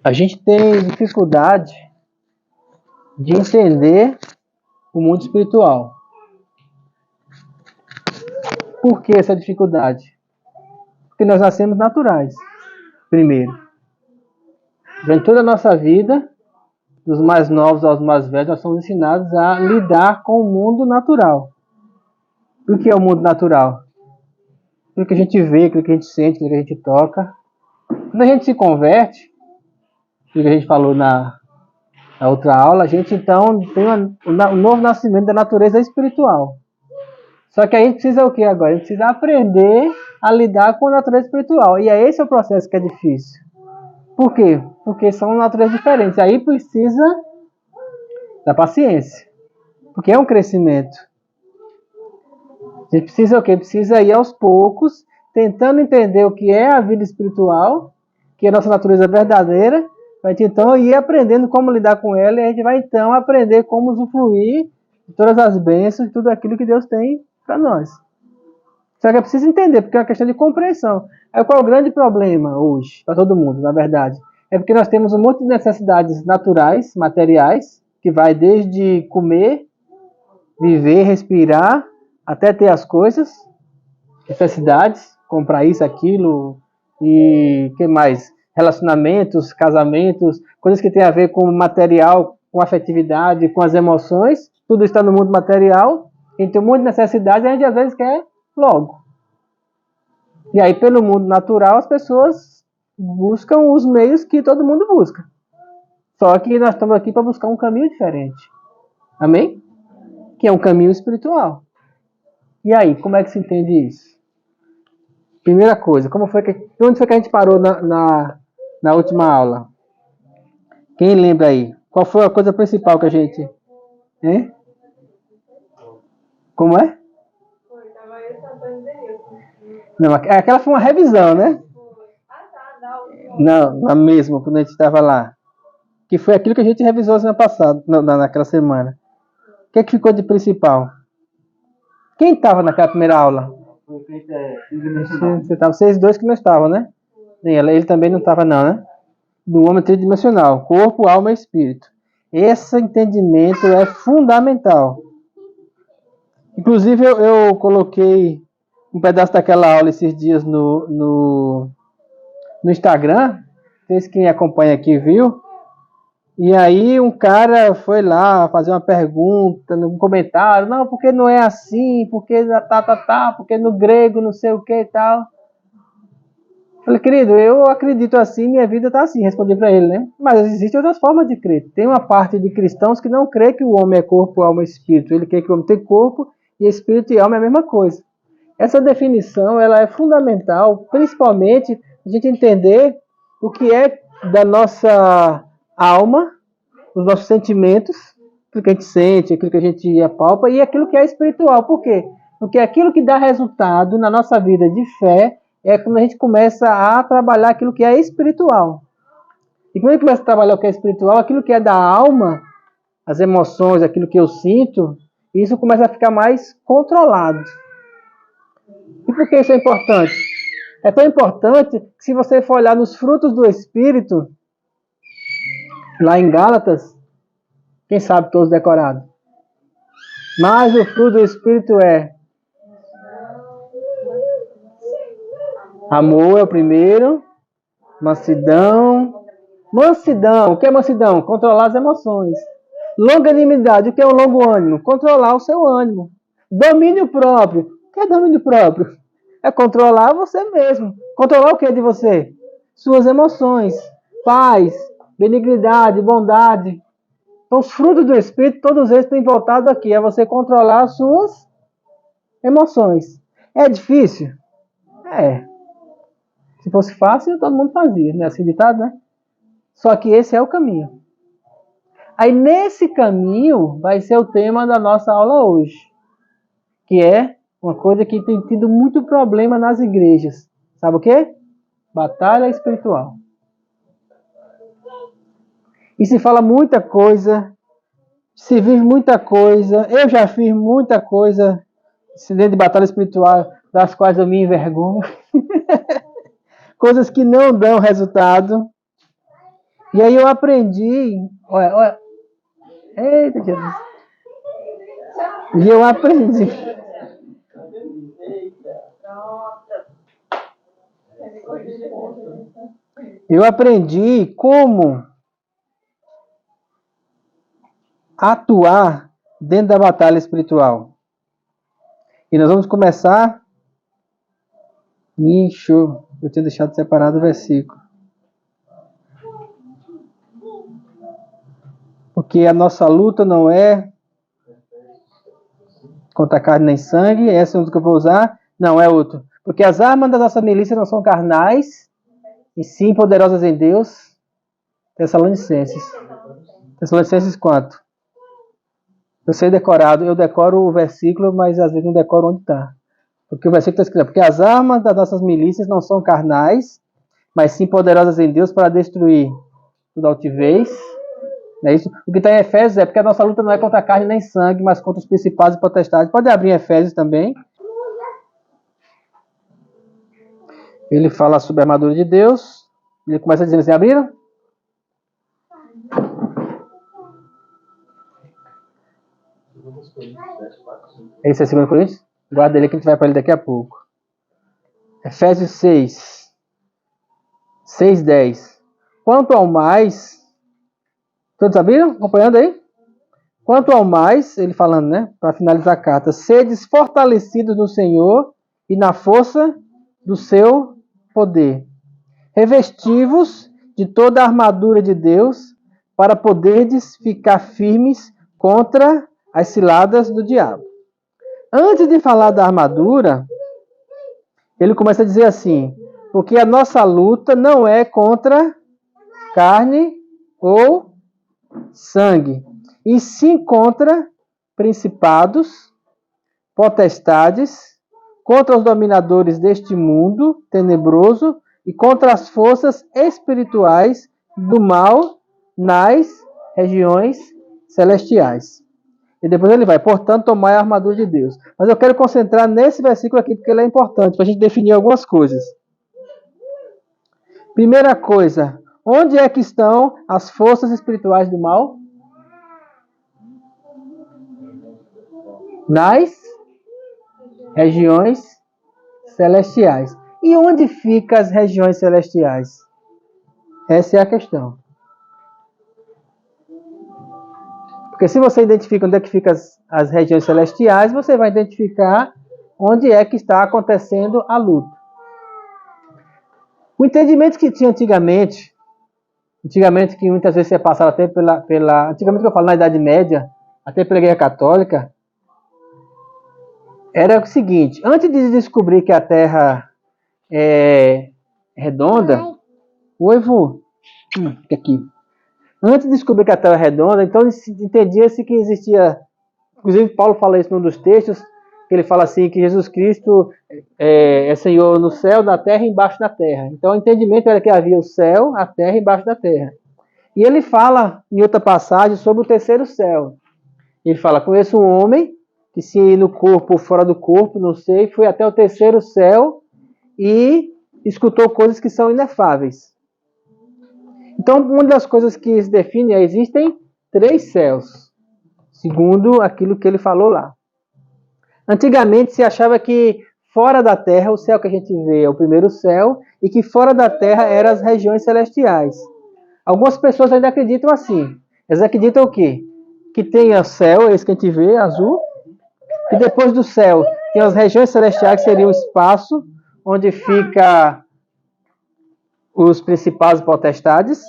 A gente tem dificuldade de entender o mundo espiritual. Por que essa dificuldade? Porque nós nascemos naturais, primeiro. Durante toda a nossa vida, dos mais novos aos mais velhos, nós somos ensinados a lidar com o mundo natural. O que é o mundo natural? Aquilo que a gente vê, aquilo que a gente sente, aquilo que a gente toca. Quando a gente se converte, aquilo que a gente falou na outra aula, a gente então tem um novo nascimento da natureza espiritual. Só que a gente precisa o que agora? A gente precisa aprender a lidar com a natureza espiritual. E esse é o processo que é difícil. Por quê? Porque são naturezas diferentes. Aí precisa da paciência. Porque é um crescimento. A gente precisa o quê? Precisa ir aos poucos, tentando entender o que é a vida espiritual, que é a nossa natureza verdadeira, para a gente então ir aprendendo como lidar com ela, e a gente vai então aprender como usufruir de todas as bênçãos, de tudo aquilo que Deus tem para nós. Só que é preciso entender, porque é uma questão de compreensão. Aí qual é o grande problema hoje, para todo mundo, na verdade? É porque nós temos um monte de necessidades naturais, materiais, que vai desde comer, viver, respirar, até ter as coisas, necessidades, comprar isso, aquilo, e o que mais? Relacionamentos, casamentos, coisas que têm a ver com o material, com a afetividade, com as emoções, tudo está no mundo material, a gente tem um monte de necessidade e a gente às vezes quer logo. E aí pelo mundo natural as pessoas buscam os meios que todo mundo busca. Só que nós estamos aqui para buscar um caminho diferente. Amém? Que é um caminho espiritual. E aí, como é que se entende isso? Primeira coisa, onde foi que a gente parou na última aula? Quem lembra aí? Qual foi a coisa principal que a gente... Hein? Como é? Não, aquela foi uma revisão, né? Não, na mesma, quando a gente estava lá. Que foi aquilo que a gente revisou semana passada, naquela semana. O que é que ficou de principal? Quem estava naquela primeira aula? Vocês dois que não estavam, né? Ele também não estava não, né? Do homem tridimensional, corpo, alma e espírito. Esse entendimento é fundamental. Inclusive eu coloquei um pedaço daquela aula esses dias no Instagram. Vocês quem acompanha aqui viu. E aí um cara foi lá fazer uma pergunta no comentário, não, porque não é assim, porque porque no grego não sei o que e tal. Falei, querido, eu acredito assim, minha vida está assim, respondi para ele, né? Mas existem outras formas de crer. Tem uma parte de cristãos que não crê que o homem é corpo, alma e espírito. Ele crê que o homem tem corpo e espírito e alma é a mesma coisa. Essa definição ela é fundamental, principalmente a gente entender o que é da nossa alma, os nossos sentimentos, aquilo que a gente sente, aquilo que a gente apalpa, e aquilo que é espiritual. Por quê? Porque aquilo que dá resultado na nossa vida de fé é quando a gente começa a trabalhar aquilo que é espiritual. E quando a gente começa a trabalhar o que é espiritual, aquilo que é da alma, as emoções, aquilo que eu sinto, isso começa a ficar mais controlado. E por que isso é importante? É tão importante que se você for olhar nos frutos do Espírito, lá em Gálatas, quem sabe todos decorados. Mas o fruto do Espírito é amor é o primeiro, mansidão. Mansidão, o que é mansidão? Controlar as emoções. Longanimidade, o que é o longo ânimo? Controlar o seu ânimo. Domínio próprio, o que é domínio próprio? É controlar você mesmo. Controlar o que de você? Suas emoções, paz, benignidade, bondade. Então, os frutos do Espírito, todos eles têm voltado aqui. É você controlar as suas emoções. É difícil? É. Se fosse fácil, todo mundo fazia, né? Assim ditado, né? Só que esse é o caminho. Aí, nesse caminho, vai ser o tema da nossa aula hoje. Que é uma coisa que tem tido muito problema nas igrejas. Sabe o quê? Batalha espiritual. E se fala muita coisa, se vive muita coisa. Eu já fiz muita coisa dentro de batalha espiritual, das quais eu me envergonho. Coisas que não dão resultado. E aí eu aprendi, olha, eita Jesus. E eu aprendi. Eu aprendi como atuar dentro da batalha espiritual. E nós vamos começar. Show. Eu tinha deixado separado o versículo. Porque a nossa luta não é contra carne nem sangue. Esse é um que eu vou usar. Não, é outro. Porque as armas da nossa milícia não são carnais, e sim poderosas em Deus. Tessalonicenses. Tessalonicenses quanto? Eu sei decorado. Eu decoro o versículo, mas às vezes não decoro onde está. Porque o versículo está escrito, porque as armas das nossas milícias não são carnais, mas sim poderosas em Deus para destruir toda altivez. Não é isso? O que está em Efésios é porque a nossa luta não é contra a carne nem sangue, mas contra os principados e potestades. Pode abrir em Efésios também. Ele fala sobre a armadura de Deus. Ele começa dizendo assim, abriram? Esse é 2 Coríntios? Guarda ele que a gente vai para ele daqui a pouco. Efésios 6. 6:10. Quanto ao mais... Todos abriram? Acompanhando aí? Quanto ao mais, ele falando, né? Para finalizar a carta. Sedes fortalecidos no Senhor e na força do seu poder. Revestivos de toda a armadura de Deus para poderdes ficar firmes contra as ciladas do diabo. Antes de falar da armadura, ele começa a dizer assim, porque a nossa luta não é contra carne ou sangue, e sim contra principados, potestades, contra os dominadores deste mundo tenebroso e contra as forças espirituais do mal nas regiões celestiais. E depois ele vai, portanto, tomai a armadura de Deus. Mas eu quero concentrar nesse versículo aqui, porque ele é importante, para a gente definir algumas coisas. Primeira coisa, onde é que estão as forças espirituais do mal? Nas regiões celestiais. E onde ficam as regiões celestiais? Essa é a questão. Porque se você identifica onde é que ficam as regiões celestiais, você vai identificar onde é que está acontecendo a luta. O entendimento que tinha antigamente que muitas vezes você passava até antigamente que eu falo na Idade Média, até pela Igreja Católica, era o seguinte, antes de descobrir que a Terra é redonda, aqui. Antes de descobrir que a Terra é redonda, então entendia-se que existia, inclusive Paulo fala isso num dos textos, que ele fala assim, que Jesus Cristo é Senhor no céu, na terra e embaixo da terra. Então o entendimento era que havia o céu, a terra e embaixo da terra. E ele fala em outra passagem sobre o terceiro céu. Ele fala, conheço um homem que se no corpo ou fora do corpo, não sei, foi até o terceiro céu e escutou coisas que são inefáveis. Então, uma das coisas que se define é, existem 3 céus, segundo aquilo que ele falou lá. Antigamente se achava que fora da terra, o céu que a gente vê é o primeiro céu, e que fora da terra eram as regiões celestiais. Algumas pessoas ainda acreditam assim. Eles acreditam o quê? Que tem o céu, esse que a gente vê, azul, e depois do céu tem as regiões celestiais, que seria o espaço, onde fica os principais potestades,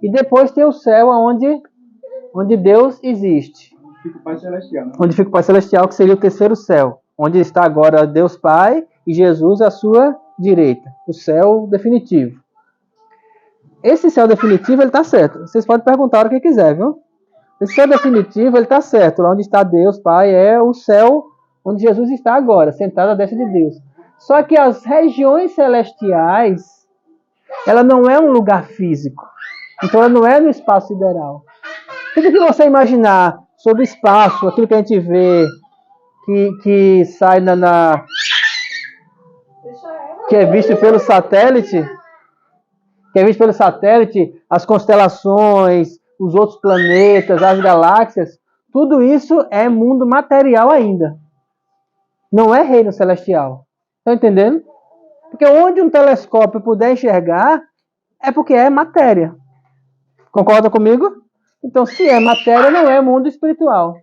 e depois tem o céu onde Deus existe. Fica o Pai Celestial, né? Onde fica o Pai Celestial, que seria o terceiro céu, onde está agora Deus Pai e Jesus à sua direita, o céu definitivo. Esse céu definitivo, ele está certo. Vocês podem perguntar o que quiser, viu? Esse céu definitivo, ele está certo. Lá onde está Deus Pai é o céu onde Jesus está agora, sentado à destra de Deus. Só que as regiões celestiais, ela não é um lugar físico. Então ela não é no espaço sideral. Tudo que você imaginar sobre o espaço, aquilo que a gente vê, que sai que é visto pelo satélite, que é visto pelo satélite, as constelações, os outros planetas, as galáxias, tudo isso é mundo material ainda. Não é reino celestial. Estão entendendo? Porque onde um telescópio puder enxergar, é porque é matéria. Concorda comigo? Então, se é matéria, não é mundo espiritual.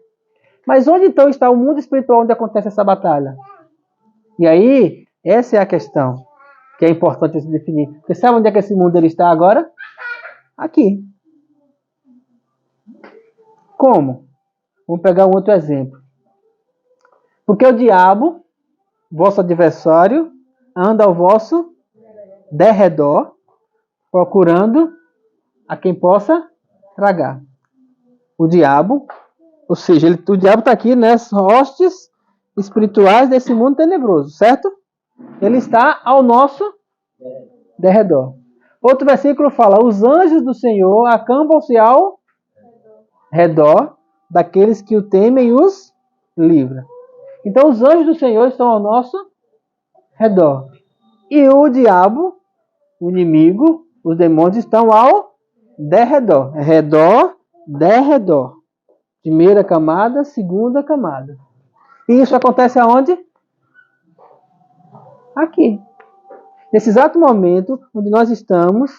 Mas onde então está o mundo espiritual onde acontece essa batalha? E aí, essa é a questão que é importante se definir. Você sabe onde é que esse mundo ele está agora? Aqui. Como? Vamos pegar um outro exemplo. Porque o diabo, vosso adversário, anda ao vosso derredor, procurando a quem possa tragar. O diabo, ou seja, o diabo está aqui nas hostes espirituais desse mundo tenebroso, certo? Ele está ao nosso derredor. Outro versículo fala: os anjos do Senhor acampam-se ao redor daqueles que o temem e os livra. Então os anjos do Senhor estão ao nosso redor. E o diabo, o inimigo, os demônios estão ao derredor. Redor, derredor. Primeira camada, segunda camada. E isso acontece aonde? Aqui. Nesse exato momento onde nós estamos,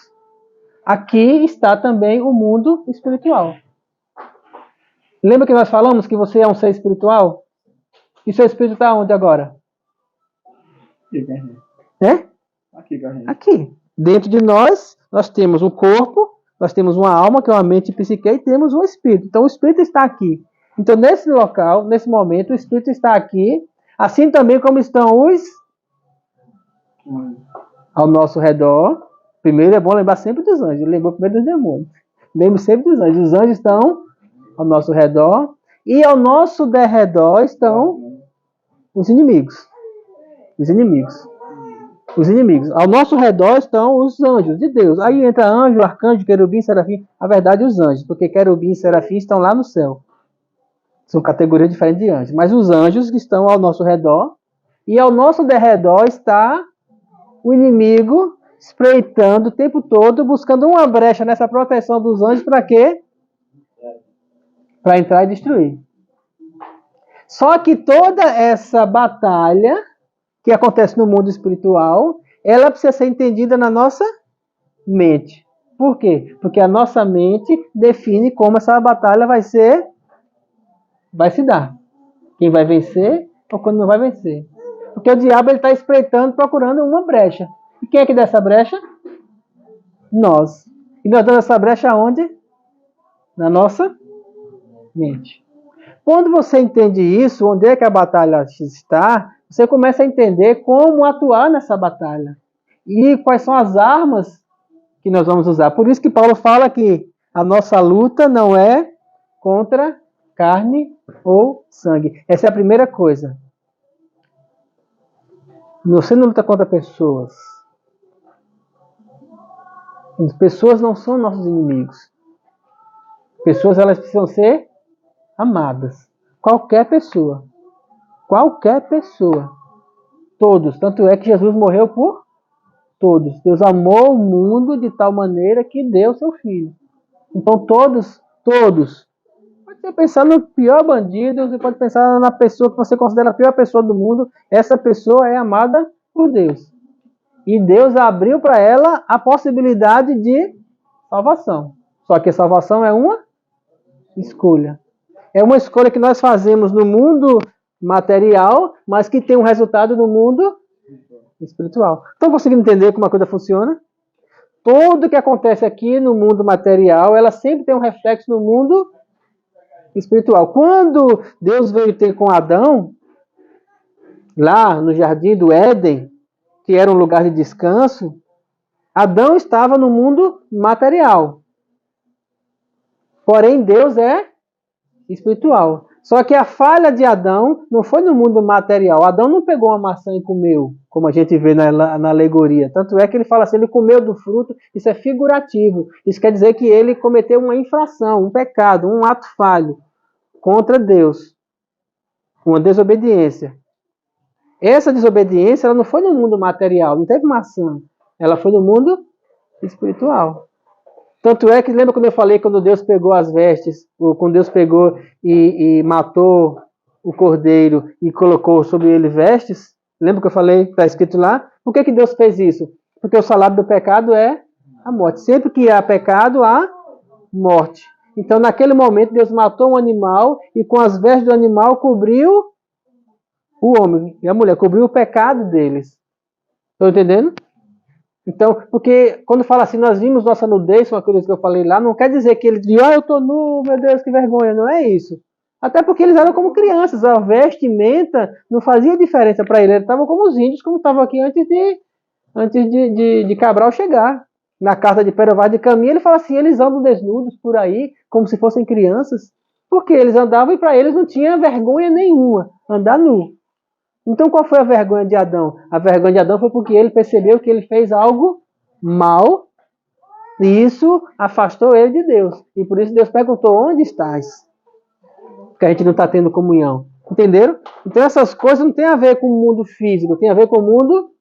aqui está também o mundo espiritual. Lembra que nós falamos que você é um ser espiritual? E seu espírito está onde agora? Aqui. Dentro de nós temos um corpo, nós temos uma alma, que é uma mente psique, e temos um espírito. Então o espírito está aqui. Então nesse local, nesse momento, o espírito está aqui, assim também como estão os ao nosso redor. Primeiro é bom lembrar sempre dos anjos. Lembrou primeiro dos demônios. Lembre sempre dos anjos. Os anjos estão ao nosso redor. E ao nosso derredor estão os inimigos. Os inimigos. Os inimigos. Ao nosso redor estão os anjos de Deus. Aí entra anjo, arcanjo, querubim, serafim. Na verdade, os anjos. Porque querubim e serafim estão lá no céu. São categorias diferentes de anjos. Mas os anjos que estão ao nosso redor. E ao nosso derredor está o inimigo espreitando o tempo todo, buscando uma brecha nessa proteção dos anjos, para quê? Para entrar e destruir. Só que toda essa batalha que acontece no mundo espiritual, ela precisa ser entendida na nossa mente. Por quê? Porque a nossa mente define como essa batalha vai se dar. Quem vai vencer ou quando não vai vencer. Porque o diabo está espreitando, procurando uma brecha. E quem é que dá essa brecha? Nós. E nós damos essa brecha aonde? Na nossa mente. Quando você entende isso, onde é que a batalha está, você começa a entender como atuar nessa batalha. E quais são as armas que nós vamos usar. Por isso que Paulo fala que a nossa luta não é contra carne ou sangue. Essa é a primeira coisa. Você não luta contra pessoas. As pessoas não são nossos inimigos. Pessoas, elas precisam ser amadas. Qualquer pessoa. Qualquer pessoa. Todos. Tanto é que Jesus morreu por todos. Deus amou o mundo de tal maneira que deu seu Filho. Então todos. Pode ser pensar no pior bandido, você pode pensar na pessoa que você considera a pior pessoa do mundo. Essa pessoa é amada por Deus. E Deus abriu para ela a possibilidade de salvação. Só que a salvação é uma escolha. É uma escolha que nós fazemos no mundo material, mas que tem um resultado no mundo espiritual. Estão conseguindo entender como a coisa funciona? Tudo que acontece aqui no mundo material, ela sempre tem um reflexo no mundo espiritual. Quando Deus veio ter com Adão, lá no jardim do Éden, que era um lugar de descanso, Adão estava no mundo material. Porém, Deus é espiritual. Só que a falha de Adão não foi no mundo material. Adão não pegou uma maçã e comeu, como a gente vê na alegoria. Tanto é que ele fala assim, ele comeu do fruto, isso é figurativo. Isso quer dizer que ele cometeu uma infração, um pecado, um ato falho contra Deus. Uma desobediência. Essa desobediência ela não foi no mundo material, não teve maçã. Ela foi no mundo espiritual. Tanto é que, lembra quando eu falei, quando Deus pegou as vestes, ou quando Deus pegou e matou o cordeiro e colocou sobre ele vestes? Lembra que eu falei, está escrito lá? Por que Deus fez isso? Porque o salário do pecado é a morte. Sempre que há pecado, há morte. Então, naquele momento, Deus matou um animal e com as vestes do animal cobriu o homem e a mulher, cobriu o pecado deles. Estão entendendo? Então, porque quando fala assim, nós vimos nossa nudez, uma coisa que eu falei lá, não quer dizer que ele diz, eu tô nu, meu Deus, que vergonha. Não é isso. Até porque eles eram como crianças, a vestimenta não fazia diferença para eles. Eles estavam como os índios, como estavam aqui antes de Cabral chegar. Na carta de Pero Vaz de Caminha, ele fala assim, eles andam desnudos por aí, como se fossem crianças. Porque eles andavam e para eles não tinha vergonha nenhuma, andar nu. Então qual foi a vergonha de Adão? A vergonha de Adão foi porque ele percebeu que ele fez algo mal e isso afastou ele de Deus. E por isso Deus perguntou, onde estás? Porque a gente não está tendo comunhão. Entenderam? Então essas coisas não tem a ver com o mundo físico, tem a ver com o mundo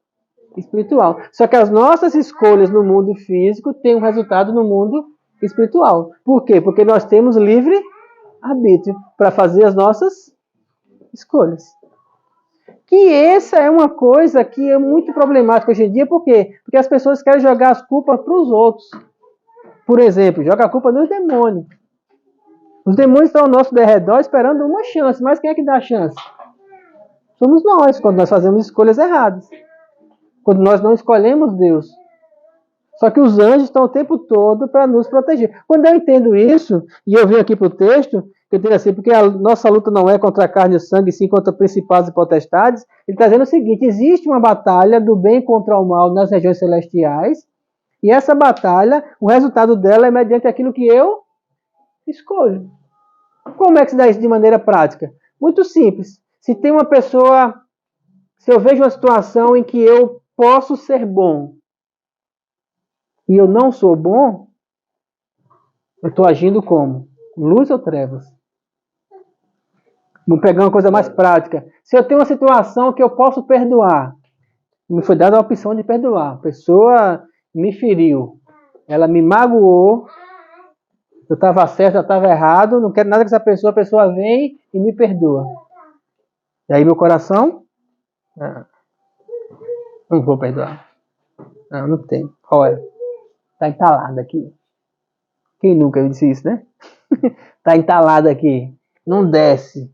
espiritual. Só que as nossas escolhas no mundo físico têm um resultado no mundo espiritual. Por quê? Porque nós temos livre arbítrio para fazer as nossas escolhas. Que essa é uma coisa que é muito problemática hoje em dia, por quê? Porque as pessoas querem jogar as culpas para os outros. Por exemplo, joga a culpa nos demônios. Os demônios estão ao nosso derredor esperando uma chance, mas quem é que dá a chance? Somos nós, quando nós fazemos escolhas erradas. Quando nós não escolhemos Deus. Só que os anjos estão o tempo todo para nos proteger. Quando eu entendo isso, e eu venho aqui para o texto, eu entendo assim, porque a nossa luta não é contra a carne e o sangue, sim contra principados e potestades, ele está dizendo o seguinte, existe uma batalha do bem contra o mal nas regiões celestiais, e essa batalha, o resultado dela é mediante aquilo que eu escolho. Como é que se dá isso de maneira prática? Muito simples. Se tem uma pessoa, se eu vejo uma situação em que eu posso ser bom, e eu não sou bom, eu estou agindo como? Luz ou trevas? Vamos pegar uma coisa mais prática. Se eu tenho uma situação que eu posso perdoar, me foi dada a opção de perdoar. A pessoa me feriu, ela me magoou, eu estava certo, eu estava errado, não quero nada com essa pessoa, a pessoa vem e me perdoa. E aí meu coração, não vou perdoar. Não tem. Olha, está entalado aqui. Quem nunca disse isso, né? Está entalado aqui. Não desce.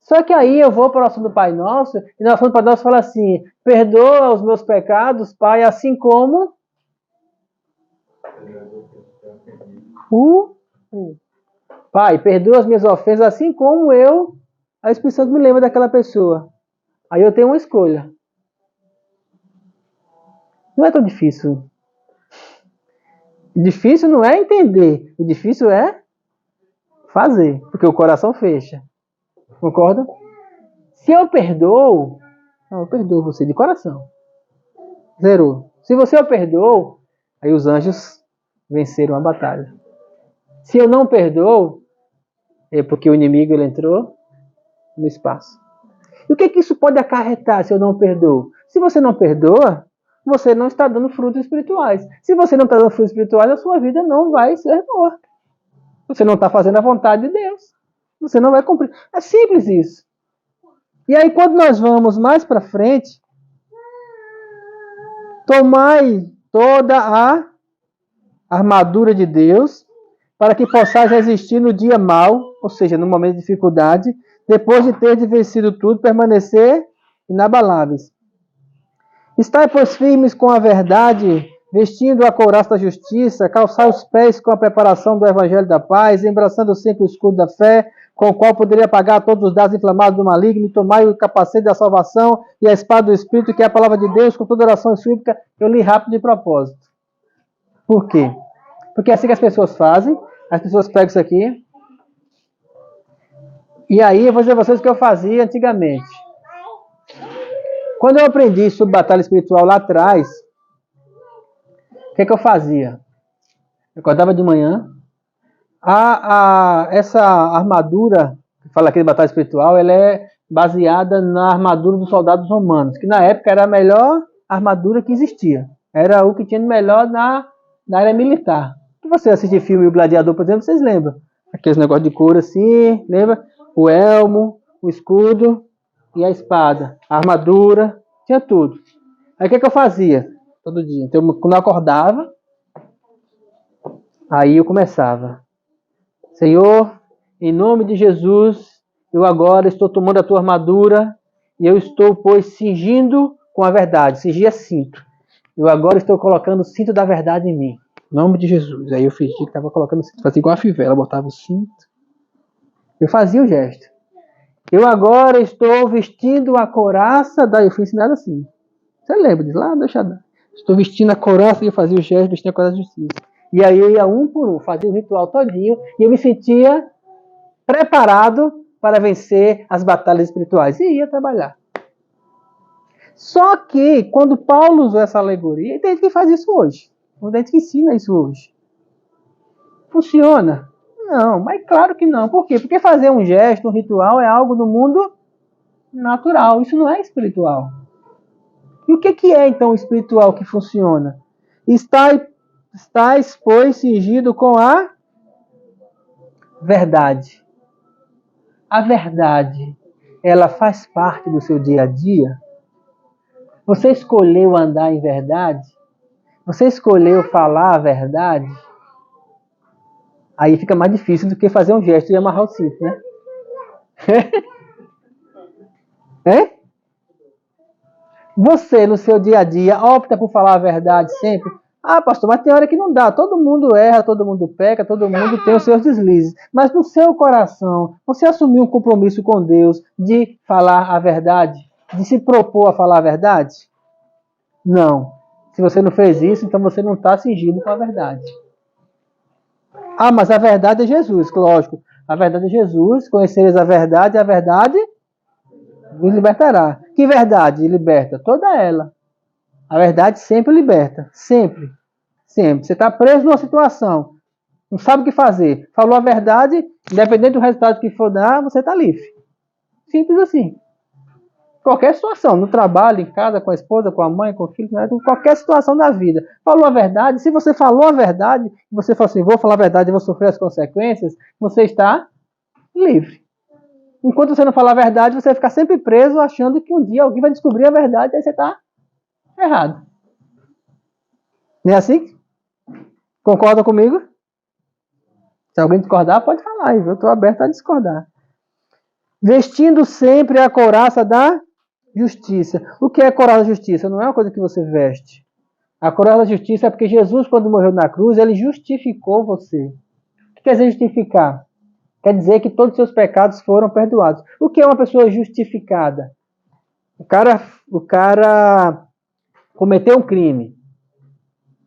Só que aí eu vou para o assunto do Pai Nosso, e no assunto do Pai Nosso fala assim, perdoa os meus pecados, Pai, assim como Pai, perdoa as minhas ofensas, assim como eu, a Espírito Santo me lembra daquela pessoa. Aí eu tenho uma escolha. Não é tão difícil. O difícil não é entender, o difícil é fazer, porque o coração fecha. Concorda? Se eu perdoo, eu perdoo você de coração. Zerou. Se você o perdoou, aí os anjos venceram a batalha. Se eu não perdoo, é porque o inimigo ele entrou no espaço. E o que isso pode acarretar se eu não perdoo? Se você não perdoa, você não está dando frutos espirituais. Se você não está dando frutos espirituais, a sua vida não vai ser boa. Você não está fazendo a vontade de Deus. Você não vai cumprir. É simples isso. E aí, quando nós vamos mais para frente, tomai toda a armadura de Deus, para que possais resistir no dia mau, ou seja, no momento de dificuldade, depois de ter vencido tudo, permanecer inabaláveis. Estai, pois, firmes com a verdade, vestindo a couraça da justiça, calçai os pés com a preparação do evangelho da paz, embraçando sempre o escudo da fé, com o qual poderia apagar todos os dados inflamados do maligno, e tomai o capacete da salvação e a espada do Espírito, que é a palavra de Deus, com toda oração e súplica. Eu li rápido de propósito. Por quê? Porque é assim que as pessoas fazem, as pessoas pegam isso aqui, e aí eu vou dizer a vocês o que eu fazia antigamente. Quando eu aprendi sobre batalha espiritual lá atrás, o que eu fazia? Eu acordava de manhã, essa armadura, que fala aqui de batalha espiritual, ela é baseada na armadura dos soldados romanos, que na época era a melhor armadura que existia. Era o que tinha de melhor na na área militar. Se você assistir filme O Gladiador, por exemplo, vocês lembram? Aqueles negócios de couro assim, lembra? O elmo, o escudo e a espada, a armadura, tinha tudo. Aí o que eu fazia? Todo dia. Então, quando eu acordava, aí eu começava. Senhor, em nome de Jesus, eu agora estou tomando a tua armadura e eu estou, pois, cingindo com a verdade. Cingir é cinto. Eu agora estou colocando o cinto da verdade em mim. Em nome de Jesus. Aí eu fingi que estava colocando o cinto. Fazia igual a fivela, botava o cinto. Eu fazia o gesto. Eu agora estou vestindo a couraça da... Eu fui ensinado assim. Você lembra disso? Lá, deixa dar. Estou vestindo a couraça e eu fazia o gesto, vestindo a couraça da justiça. E aí eu ia um por um, fazia o ritual todinho e eu me sentia preparado para vencer as batalhas espirituais. E ia trabalhar. Só que, quando Paulo usou essa alegoria, tem gente que faz isso hoje. Tem gente que ensina isso hoje. Funciona? Não, mas claro que não. Por quê? Porque fazer um gesto, um ritual, é algo do mundo natural. Isso não é espiritual. E o que é, então, o espiritual que funciona? Estáis, pois, cingido com a verdade. A verdade, ela faz parte do seu dia a dia? Você escolheu andar em verdade? Você escolheu falar a verdade? Aí fica mais difícil do que fazer um gesto e amarrar o cinto, né? É? Você, no seu dia a dia, opta por falar a verdade sempre? Ah, pastor, mas tem hora que não dá. Todo mundo erra, todo mundo peca, todo mundo tem os seus deslizes. Mas no seu coração, você assumiu um compromisso com Deus de falar a verdade? De se propor a falar a verdade? Não. Se você não fez isso, então você não está cingido com a verdade. Ah, mas a verdade é Jesus, lógico. A verdade é Jesus, conhecereis a verdade vos libertará. Que verdade liberta? Toda ela. A verdade sempre liberta. Sempre. Sempre. Você está preso numa situação. Não sabe o que fazer. Falou a verdade, independente do resultado que for dar, você está livre. Simples assim. Qualquer situação. No trabalho, em casa, com a esposa, com a mãe, com o filho, qualquer situação da vida. Falou a verdade. Se você falou a verdade, você falou assim, vou falar a verdade e vou sofrer as consequências, você está livre. Enquanto você não falar a verdade, você vai ficar sempre preso achando que um dia alguém vai descobrir a verdade e aí você está errado. Não é assim? Concorda comigo? Se alguém discordar, pode falar. Eu estou aberto a discordar. Vestindo sempre a couraça da justiça. O que é a couraça da justiça? Não é uma coisa que você veste. A couraça da justiça é porque Jesus, quando morreu na cruz, ele justificou você. O que quer dizer justificar? Quer dizer que todos os seus pecados foram perdoados. O que é uma pessoa justificada? O cara cometeu um crime,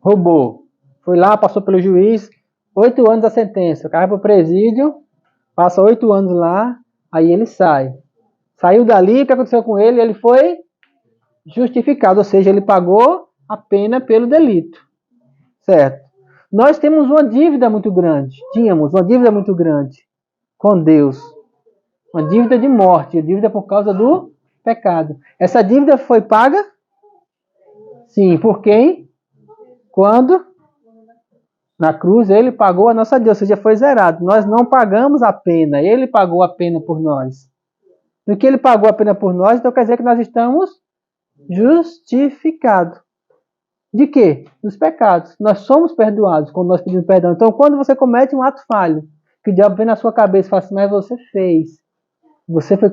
roubou, foi lá, passou pelo juiz, 8 anos a sentença, o cara vai para o presídio, passa 8 anos lá, aí ele sai. Saiu dali, o que aconteceu com ele? Ele foi justificado, ou seja, ele pagou a pena pelo delito. Certo? Nós temos uma dívida muito grande, tínhamos uma dívida muito grande com Deus. Uma dívida de morte, dívida por causa do pecado. Essa dívida foi paga? Sim. Por quem? Quando? Na cruz ele pagou a nossa dívida, ou seja, foi zerado. Nós não pagamos a pena, ele pagou a pena por nós. No que ele pagou a pena por nós, então quer dizer que nós estamos justificados. De quê? Dos pecados. Nós somos perdoados quando nós pedimos perdão. Então, quando você comete um ato falho, que o diabo vem na sua cabeça e fala assim, mas você fez. Você foi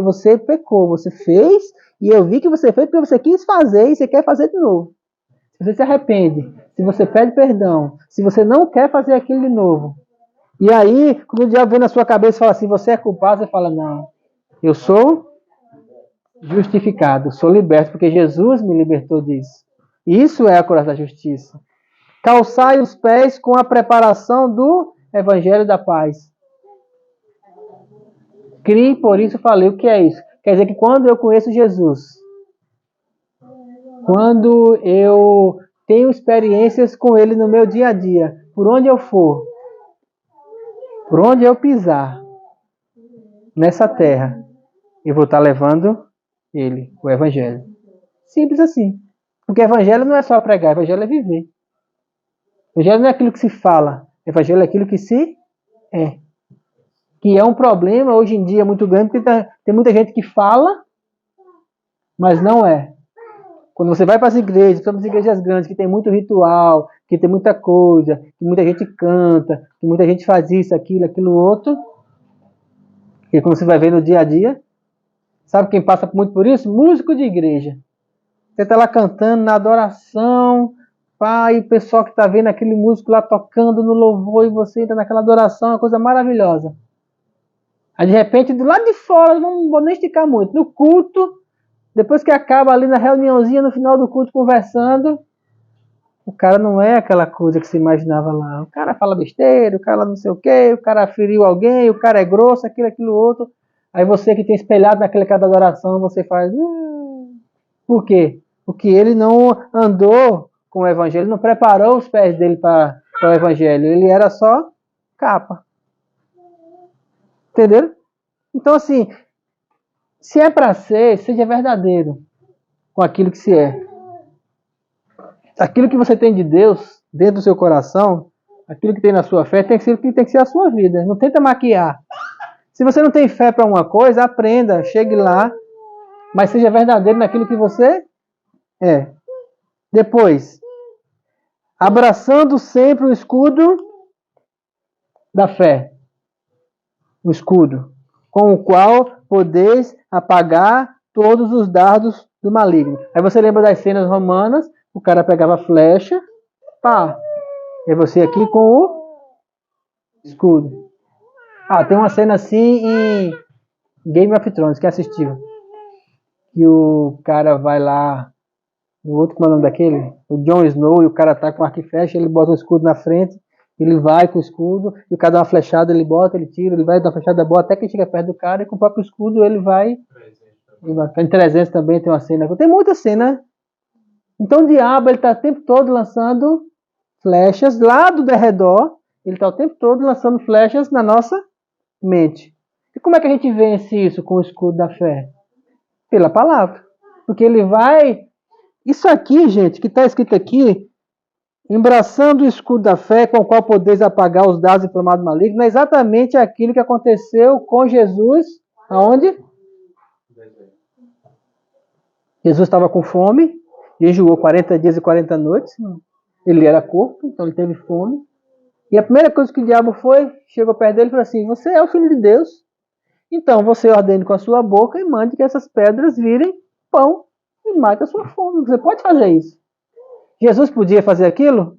você pecou, você fez, e eu vi que você fez porque você quis fazer e você quer fazer de novo. Se você se arrepende, se você pede perdão, se você não quer fazer aquilo de novo. E aí, quando o diabo vem na sua cabeça e fala assim, você é culpado, você fala, não, eu sou justificado, sou liberto, porque Jesus me libertou disso. Isso é a couraça da justiça. Calçai os pés com a preparação do Evangelho da Paz. Criei, por isso falei. O que é isso? Quer dizer que quando eu conheço Jesus, quando eu tenho experiências com Ele no meu dia a dia, por onde eu for, por onde eu pisar nessa terra, eu vou estar levando Ele, o Evangelho. Simples assim. Porque Evangelho não é só pregar, Evangelho é viver. O evangelho não é aquilo que se fala. O evangelho é aquilo que se é. Que é um problema hoje em dia muito grande, porque tem muita gente que fala, mas não é. Quando você vai para as igrejas, as igrejas grandes, que tem muito ritual, que tem muita coisa, que muita gente canta, que muita gente faz isso, aquilo, outro, e quando você vai ver no dia a dia, sabe quem passa muito por isso? Músico de igreja. Você está lá cantando na adoração, pai, o pessoal que está vendo aquele músico lá tocando no louvor, e você entra naquela adoração, é uma coisa maravilhosa. Aí de repente, do lado de fora, não vou nem esticar muito, no culto, depois que acaba ali na reuniãozinha, no final do culto, conversando, o cara não é aquela coisa que se imaginava lá. O cara fala besteira, o cara não sei o quê, o cara feriu alguém, o cara é grosso, aquilo, outro. Aí você que tem espelhado naquele cara da adoração, você faz... Por quê? Porque ele não andou com o evangelho, não preparou os pés dele para o evangelho. Ele era só capa. Entenderam? Então, assim, se é para ser, seja verdadeiro com aquilo que se é. Aquilo que você tem de Deus dentro do seu coração, aquilo que tem na sua fé, tem que ser a sua vida. Não tenta maquiar. Se você não tem fé para uma coisa, aprenda, chegue lá, mas seja verdadeiro naquilo que você é. Depois, abraçando sempre o escudo da fé. O escudo, com o qual podeis apagar todos os dardos do maligno. Aí você lembra das cenas romanas, o cara pegava a flecha, pá, e você aqui com o escudo. Ah, tem uma cena assim em Game of Thrones, que assistiu. Que o cara vai lá, o outro, como é o nome daquele? O Jon Snow, e o cara tá com arco e flecha, ele bota o escudo na frente, ele vai com o escudo, e o cara dá uma flechada, ele bota, ele tira, ele vai dar uma flechada boa, até que chega perto do cara, e com o próprio escudo ele vai... Em 300 também tem uma cena. Tem muita cena. Então o diabo, ele está o tempo todo lançando flechas lá do derredor, ele está o tempo todo lançando flechas na nossa mente. E como é que a gente vence isso com o escudo da fé? Pela palavra. Porque ele vai... Isso aqui, gente, que está escrito aqui, embraçando o escudo da fé, com o qual podeis apagar os dardos inflamados malignos, é exatamente aquilo que aconteceu com Jesus, aonde? Jesus estava com fome, jejuou 40 dias e 40 noites, ele era corpo, então ele teve fome, e a primeira coisa que o diabo chegou perto dele e falou assim, você é o Filho de Deus, então você ordene com a sua boca e mande que essas pedras virem pão e mate a sua fome, você pode fazer isso. Jesus podia fazer aquilo?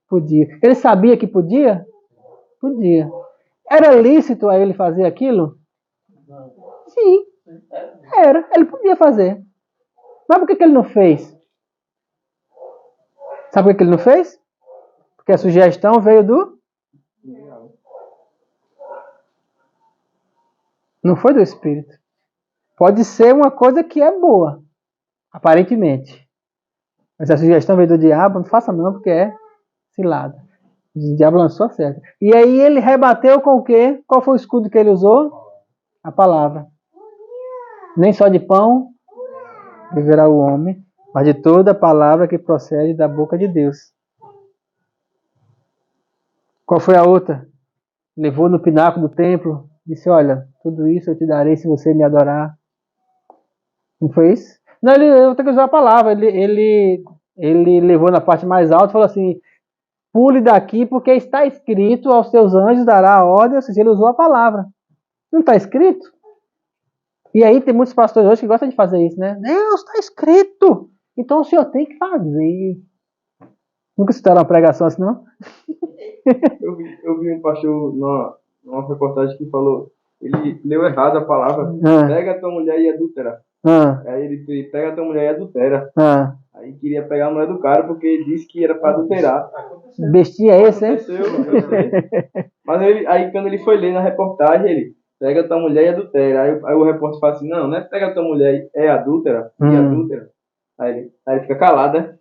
Podia. Ele sabia que podia? Podia. Era lícito a ele fazer aquilo? Sim, era, ele podia fazer. Mas por que ele não fez? Sabe por que ele não fez? Porque a sugestão veio do... Não foi do Espírito. Pode ser uma coisa que é boa, aparentemente. Mas a sugestão veio do diabo, não faça não, porque é cilada. O diabo lançou a certa. E aí ele rebateu com o quê? Qual foi o escudo que ele usou? A palavra. Nem só de pão viverá o homem, mas de toda palavra que procede da boca de Deus. Qual foi a outra? Levou no pináculo do templo, disse, olha, tudo isso eu te darei se você me adorar. Não foi isso? Não, ele vou ter que usar a palavra. Ele levou na parte mais alta e falou assim, pule daqui porque está escrito, aos seus anjos dará a ordem, ou seja, ele usou a palavra. Não está escrito? E aí tem muitos pastores hoje que gostam de fazer isso, né? Deus, está escrito! Então o senhor tem que fazer. Nunca citaram uma pregação assim, não? Eu vi um pastor numa reportagem que falou, ele leu errado a palavra, pega a tua mulher e adúltera. Aí ele fez, pega a tua mulher e adultera. Aí queria pegar a mulher do cara porque ele disse que era para adulterar. Bestia esse, hein? Mas aí quando ele foi ler na reportagem, ele pega a tua mulher e adultera. Aí o repórter fala assim, não é pega a tua mulher e adúltera, e adúltera. Aí ele fica calado, né?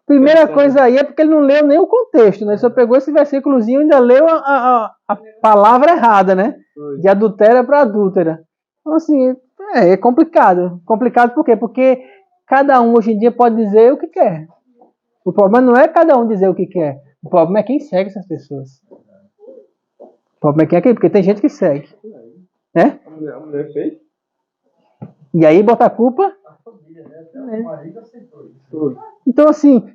Primeira coisa aí é porque ele não leu nem o contexto, né? Ele só pegou esse versículozinho e ainda leu a palavra errada, né? De adultéria para adúltera. Então, assim, é complicado. Complicado por quê? Porque cada um hoje em dia pode dizer o que quer. O problema não é cada um dizer o que quer. O problema é quem segue essas pessoas. O problema é quem, porque tem gente que segue. Né? A mulher fez. E aí bota a culpa. Então, assim,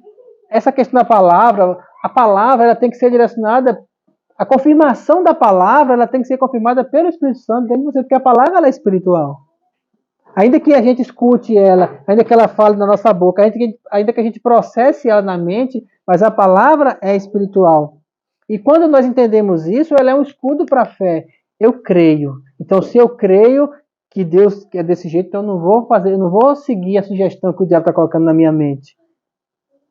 essa questão da palavra, a palavra ela tem que ser direcionada, a confirmação da palavra ela tem que ser confirmada pelo Espírito Santo dentro de você, porque a palavra ela é espiritual. Ainda que a gente escute ela, ainda que ela fale na nossa boca, ainda que a gente processe ela na mente, mas a palavra é espiritual. E quando nós entendemos isso, ela é um escudo para a fé. Eu creio. Então, se eu creio que Deus é desse jeito, então eu não vou seguir a sugestão que o diabo está colocando na minha mente.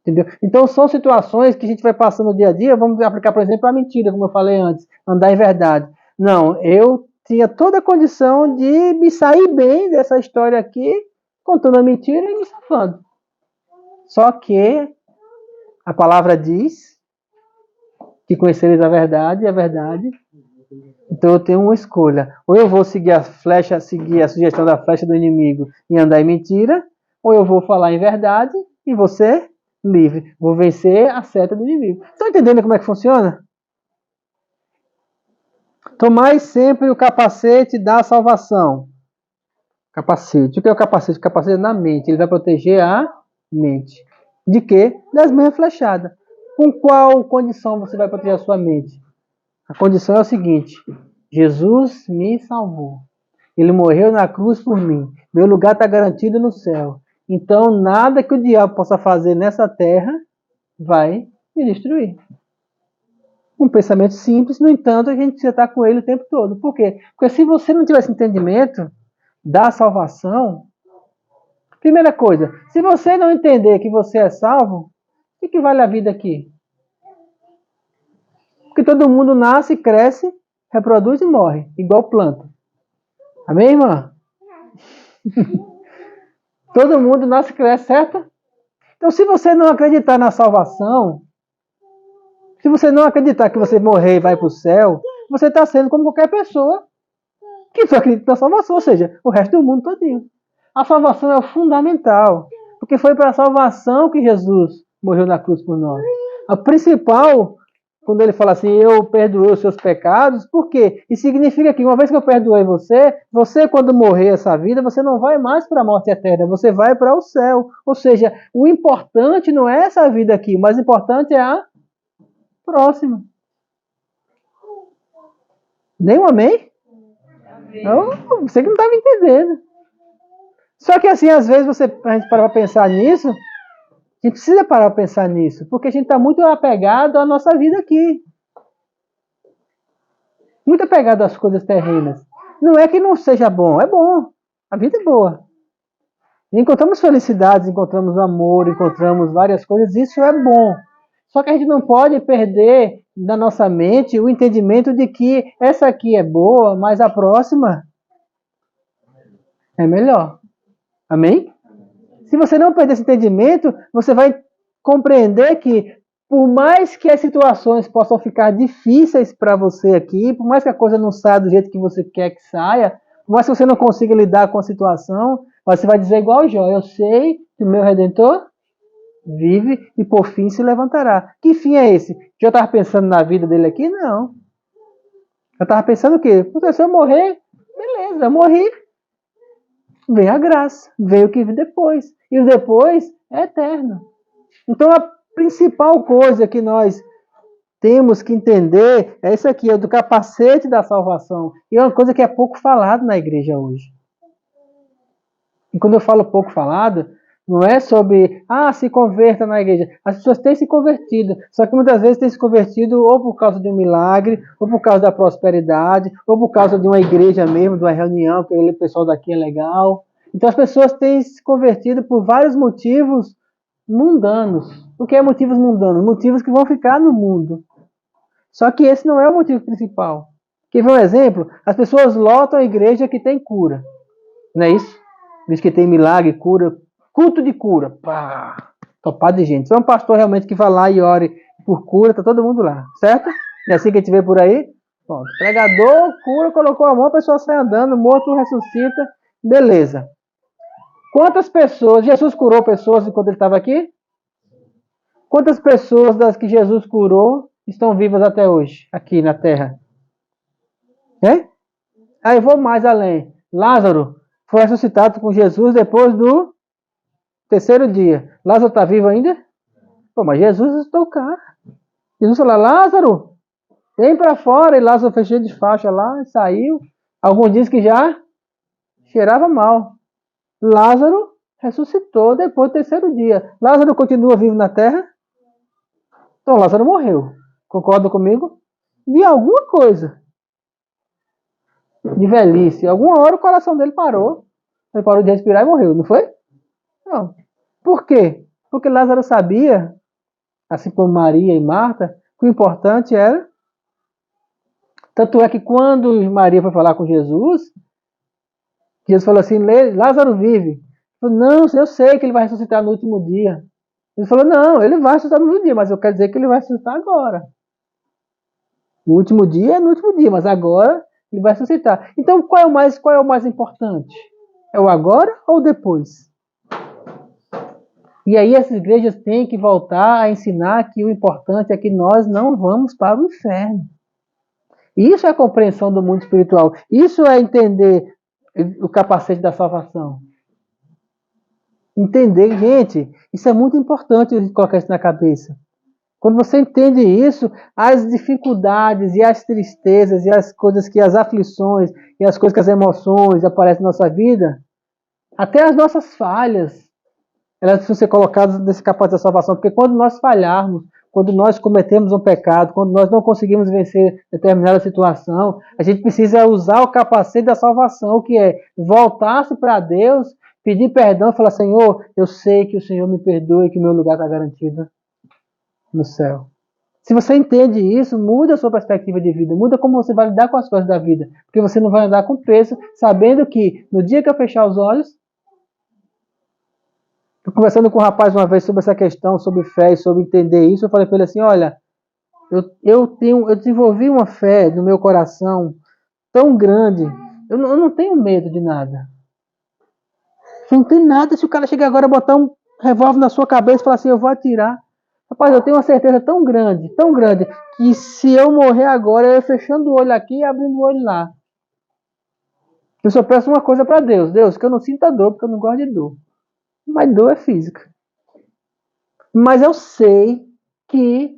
Entendeu? Então, são situações que a gente vai passando no dia a dia. Vamos aplicar, por exemplo, a mentira, como eu falei antes, andar em verdade. Não, eu tinha toda a condição de me sair bem dessa história aqui, contando a mentira e me safando. Só que a palavra diz que conhecereis a verdade e a verdade. Então eu tenho uma escolha. Ou eu vou seguir a sugestão da flecha do inimigo e andar em mentira, ou eu vou falar em verdade e vou ser livre. Vou vencer a seta do inimigo. Estão entendendo como é que funciona? Tomai sempre o capacete da salvação. Capacete. O que é o capacete? O capacete é na mente. Ele vai proteger a mente. De quê? Das manhas flechadas. Com qual condição você vai proteger a sua mente? A condição é o seguinte: Jesus me salvou. Ele morreu na cruz por mim. Meu lugar está garantido no céu. Então, nada que o diabo possa fazer nessa terra vai me destruir. Um pensamento simples, no entanto, a gente precisa estar com ele o tempo todo. Por quê? Porque se você não tiver esse entendimento da salvação, primeira coisa, se você não entender que você é salvo, o que vale a vida aqui? Porque todo mundo nasce, cresce, reproduz e morre, igual planta. Amém, irmã? Todo mundo nasce, cresce, certo? Então, se você não acreditar na salvação, se você não acreditar que você morrer e vai para o céu, você está sendo como qualquer pessoa que só acredita na salvação, ou seja, o resto do mundo todinho. A salvação é o fundamental, porque foi para a salvação que Jesus morreu na cruz por nós. A principal, quando ele fala assim, eu perdoei os seus pecados, por quê? Isso significa que uma vez que eu perdoei você quando morrer essa vida, você não vai mais para a morte eterna, você vai para o céu. Ou seja, o importante não é essa vida aqui, o mais importante é a próxima. Nem um amém? Então, você que não estava entendendo. Só que assim, às vezes a gente para pensar nisso, a gente precisa parar para pensar nisso, porque a gente está muito apegado à nossa vida aqui. Muito apegado às coisas terrenas. Não é que não seja bom, é bom. A vida é boa. Encontramos felicidades, encontramos amor, encontramos várias coisas, isso é bom. Só que a gente não pode perder da nossa mente o entendimento de que essa aqui é boa, mas a próxima é melhor. Amém? Se você não perder esse entendimento, você vai compreender que, por mais que as situações possam ficar difíceis para você aqui, por mais que a coisa não saia do jeito que você quer que saia, por mais que você não consiga lidar com a situação, você vai dizer igual o Jó, eu sei que o meu Redentor vive e por fim se levantará. Que fim é esse? Já estava pensando na vida dele aqui? Não. Eu estava pensando o quê? Se eu morrer, beleza, eu morri. Vem a graça, vem o que vem depois. E o depois é eterno. Então a principal coisa que nós temos que entender é isso aqui, é do capacete da salvação. E é uma coisa que é pouco falado na igreja hoje. E quando eu falo pouco falado, não é sobre, se converta na igreja. As pessoas têm se convertido, só que muitas vezes têm se convertido ou por causa de um milagre, ou por causa da prosperidade, ou por causa de uma igreja mesmo, de uma reunião, porque o pessoal daqui é legal. Então as pessoas têm se convertido por vários motivos mundanos. O que é motivos mundanos? Motivos que vão ficar no mundo. Só que esse não é o motivo principal. Quer ver um exemplo? As pessoas lotam a igreja que tem cura. Não é isso? Diz que tem milagre, cura, culto de cura. Pá, topado de gente. Se é um pastor realmente que vai lá e ore por cura, tá todo mundo lá, certo? É assim que a gente vê por aí. Pronto. Pregador, cura, colocou a mão, a pessoa sai andando, morto ressuscita. Beleza. Quantas pessoas, Jesus curou pessoas enquanto ele estava aqui? Quantas pessoas das que Jesus curou estão vivas até hoje, aqui na terra? Aí vou mais além. Lázaro foi ressuscitado com Jesus depois do terceiro dia. Lázaro está vivo ainda? Pô, mas Jesus ressuscitou o cara. Jesus falou, Lázaro, vem para fora. E Lázaro fez cheio de faixa lá e saiu. Alguns dizem que já cheirava mal. Lázaro ressuscitou depois do terceiro dia. Lázaro continua vivo na terra? Então Lázaro morreu. Concorda comigo? De alguma coisa. De velhice. Alguma hora o coração dele parou. Ele parou de respirar e morreu, não foi? Não. Por quê? Porque Lázaro sabia, assim como Maria e Marta, que o importante era... Tanto é que quando Maria foi falar com Jesus, Jesus falou assim, Lázaro vive. Ele falou, não, eu sei que ele vai ressuscitar no último dia. Ele falou, não, ele vai ressuscitar no último dia, mas eu quero dizer que ele vai ressuscitar agora. No último dia é no último dia, mas agora ele vai ressuscitar. Então qual é o mais importante? É o agora ou o depois? E aí essas igrejas têm que voltar a ensinar que o importante é que nós não vamos para o inferno. Isso é a compreensão do mundo espiritual. Isso é entender o capacete da salvação. Entender, gente, isso é muito importante a gente colocar isso na cabeça. Quando você entende isso, as dificuldades e as tristezas e as coisas que as aflições e as coisas que as emoções aparecem na nossa vida, até as nossas falhas, elas precisam ser colocadas nesse capacete da salvação, porque quando nós falharmos, quando nós cometemos um pecado, quando nós não conseguimos vencer determinada situação, a gente precisa usar o capacete da salvação, que é voltar-se para Deus, pedir perdão e falar, Senhor, eu sei que o Senhor me perdoa e que o meu lugar está garantido no céu. Se você entende isso, muda a sua perspectiva de vida, muda como você vai lidar com as coisas da vida, porque você não vai andar com peso, sabendo que no dia que eu fechar os olhos, estou conversando com um rapaz uma vez sobre essa questão, sobre fé e sobre entender isso, eu falei para ele assim, olha, eu desenvolvi uma fé no meu coração tão grande, eu não tenho medo de nada. Não tem nada se o cara chegar agora e botar um revólver na sua cabeça e falar assim, eu vou atirar. Rapaz, eu tenho uma certeza tão grande, que se eu morrer agora, eu ia fechando o olho aqui e abrindo o olho lá. Eu só peço uma coisa para Deus. Deus, que eu não sinta dor, porque eu não gosto de dor. Mas dor é física. Mas eu sei que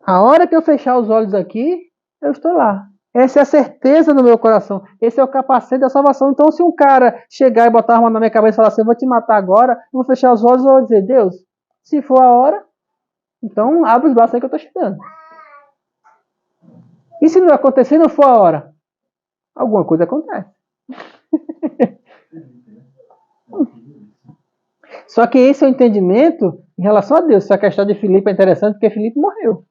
a hora que eu fechar os olhos aqui, eu estou lá. Essa é a certeza no meu coração. Esse é o capacete da salvação. Então, se um cara chegar e botar a arma na minha cabeça e falar assim, eu vou te matar agora, eu vou fechar os olhos e vou dizer, Deus, se for a hora, então abre os braços aí que eu estou chegando. E se não acontecer, não for a hora? Alguma coisa acontece. Só que esse é o entendimento em relação a Deus. Essa questão de Filipe é interessante porque Filipe morreu.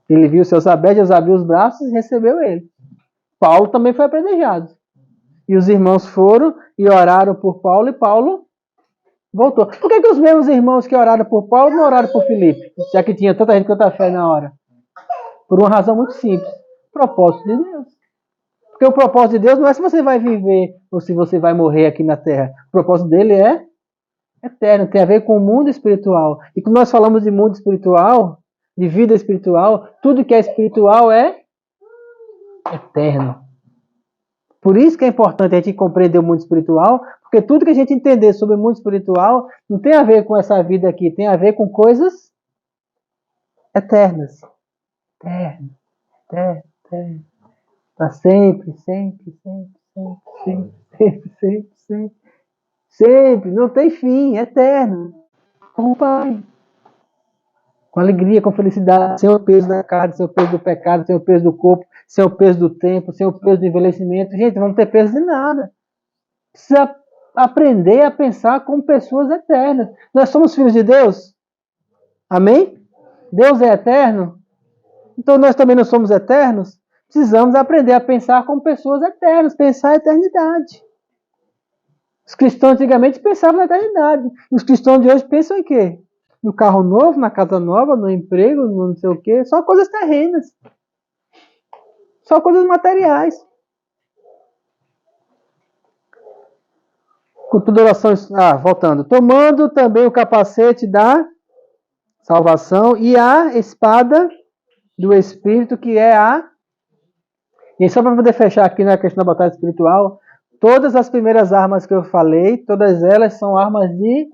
Ele viu seus abédios, abriu os braços e recebeu ele. Paulo também foi apedrejado. E os irmãos foram e oraram por Paulo e Paulo voltou. Por que os mesmos irmãos que oraram por Paulo não oraram por Filipe? Já que tinha tanta gente com tanta fé na hora. Por uma razão muito simples. Propósito de Deus. Porque o propósito de Deus não é se você vai viver ou se você vai morrer aqui na terra. O propósito dele é eterno, tem a ver com o mundo espiritual. E quando nós falamos de mundo espiritual, de vida espiritual, tudo que é espiritual é eterno. Por isso que é importante a gente compreender o mundo espiritual, porque tudo que a gente entender sobre o mundo espiritual não tem a ver com essa vida aqui, tem a ver com coisas eternas. Eterno, eterno, eterno. Para sempre, sempre, sempre, sempre, sempre, sempre, sempre. Sempre, não tem fim, é eterno. Com o Pai. Com alegria, com felicidade, sem o peso da carne, sem o peso do pecado, sem o peso do corpo, sem o peso do tempo, sem o peso do envelhecimento. Gente, não tem peso de nada. Precisa aprender a pensar como pessoas eternas. Nós somos filhos de Deus? Amém? Deus é eterno? Então nós também não somos eternos? Precisamos aprender a pensar como pessoas eternas, pensar a eternidade. Os cristãos antigamente pensavam na eternidade. Os cristãos de hoje pensam em quê? No carro novo, na casa nova, no emprego, no não sei o quê. Só coisas terrenas. Só coisas materiais. Com toda oração... voltando. Tomando também o capacete da salvação, e a espada do Espírito, que é a... E só para poder fechar aqui na questão da batalha espiritual, todas as primeiras armas que eu falei, todas elas são armas de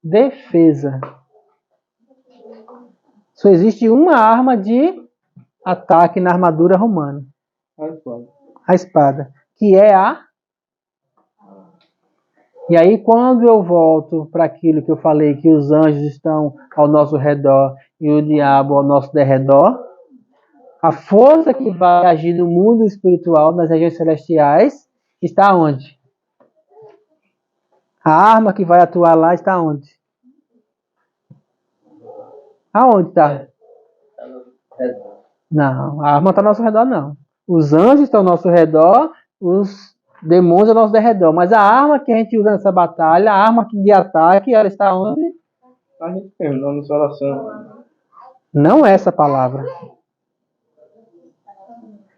defesa. Só existe uma arma de ataque na armadura romana. A espada. Que é a... E aí, quando eu volto para aquilo que eu falei, que os anjos estão ao nosso redor e o diabo ao nosso derredor, a força que vai agir no mundo espiritual, nas regiões celestiais, está onde? A arma que vai atuar lá está onde? Aonde está? Não, a arma não está ao nosso redor, não. Os anjos estão ao nosso redor, os demônios ao nosso derredor. Mas a arma que a gente usa nessa batalha, a arma de ataque, ela está onde? A gente mesmo, na nossa oração. Não é essa palavra.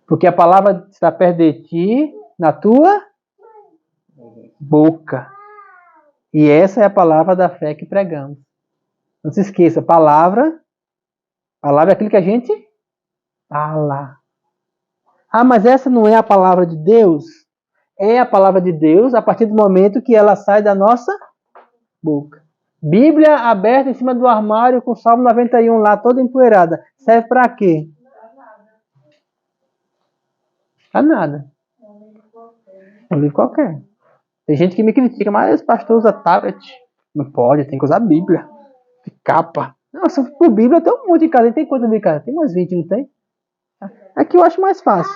Porque a palavra está perto de ti, na tua boca. E essa é a palavra da fé que pregamos. Não se esqueça, palavra é aquilo que a gente fala. Ah, mas essa não é a palavra de Deus? É a palavra de Deus a partir do momento que ela sai da nossa boca. Bíblia aberta em cima do armário com o Salmo 91 lá, toda empoeirada. Serve para quê? Para nada. É um livro qualquer. Tem gente que me critica, mas o pastor usa tablet. Não pode, tem que usar Bíblia. De capa. Nossa, por Bíblia tem um monte de casa. Tem quantas de casa? Tem umas 20, não tem? Aqui eu acho mais fácil.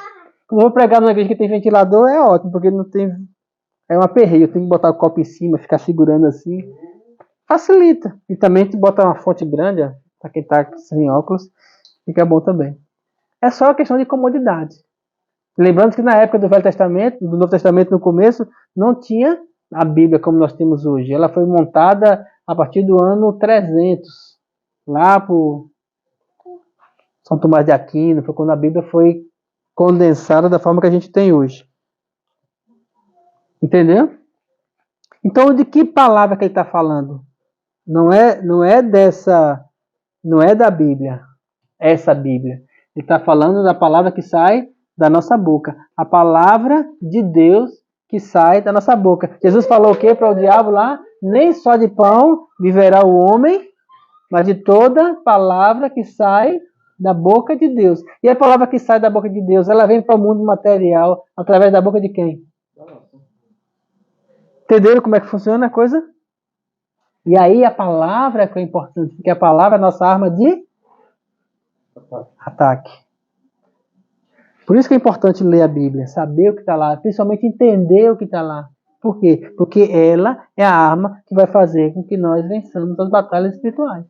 Quando eu vou pregar numa igreja que tem ventilador, é ótimo, porque não tem... É um aperreio. Eu tenho que botar o copo em cima, ficar segurando assim. Facilita. E também tu bota uma fonte grande, ó, para quem tá sem óculos, fica bom também. É só uma questão de comodidade. Lembrando que na época do Velho Testamento, do Novo Testamento no começo, não tinha a Bíblia como nós temos hoje. Ela foi montada a partir do ano 300, lá por São Tomás de Aquino, foi quando a Bíblia foi condensada da forma que a gente tem hoje. Entendeu? Então, de que palavra que ele está falando? Não é da Bíblia, essa Bíblia. Ele está falando da palavra que sai da nossa boca. A palavra de Deus que sai da nossa boca. Jesus falou o que para o diabo lá? Nem só de pão viverá o homem, mas de toda palavra que sai da boca de Deus. E a palavra que sai da boca de Deus, ela vem para o mundo material através da boca de quem? Entenderam como é que funciona a coisa? E aí a palavra que é importante, porque a palavra é a nossa arma de ataque. Por isso que é importante ler a Bíblia, saber o que está lá, principalmente entender o que está lá. Por quê? Porque ela é a arma que vai fazer com que nós vençamos as batalhas espirituais.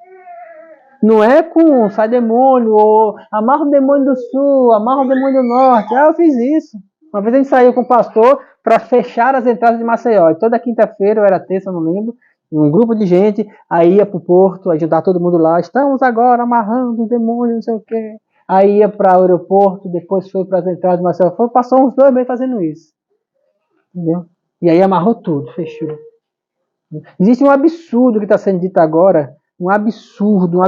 Não é com sai demônio, ou amarra o demônio do sul, amarra o demônio do norte. Ah, eu fiz isso. Uma vez a gente saiu com o pastor para fechar as entradas de Maceió. E toda quinta-feira, ou era terça, eu não lembro, um grupo de gente, aí ia para o porto, ajudar todo mundo lá. Estamos agora amarrando o demônio, não sei o quê. Aí ia para o aeroporto, depois foi para as entradas de Maceió. Passou uns 2 meses fazendo isso. Entendeu? E aí amarrou tudo, fechou. Existe um absurdo que está sendo dito agora, um absurdo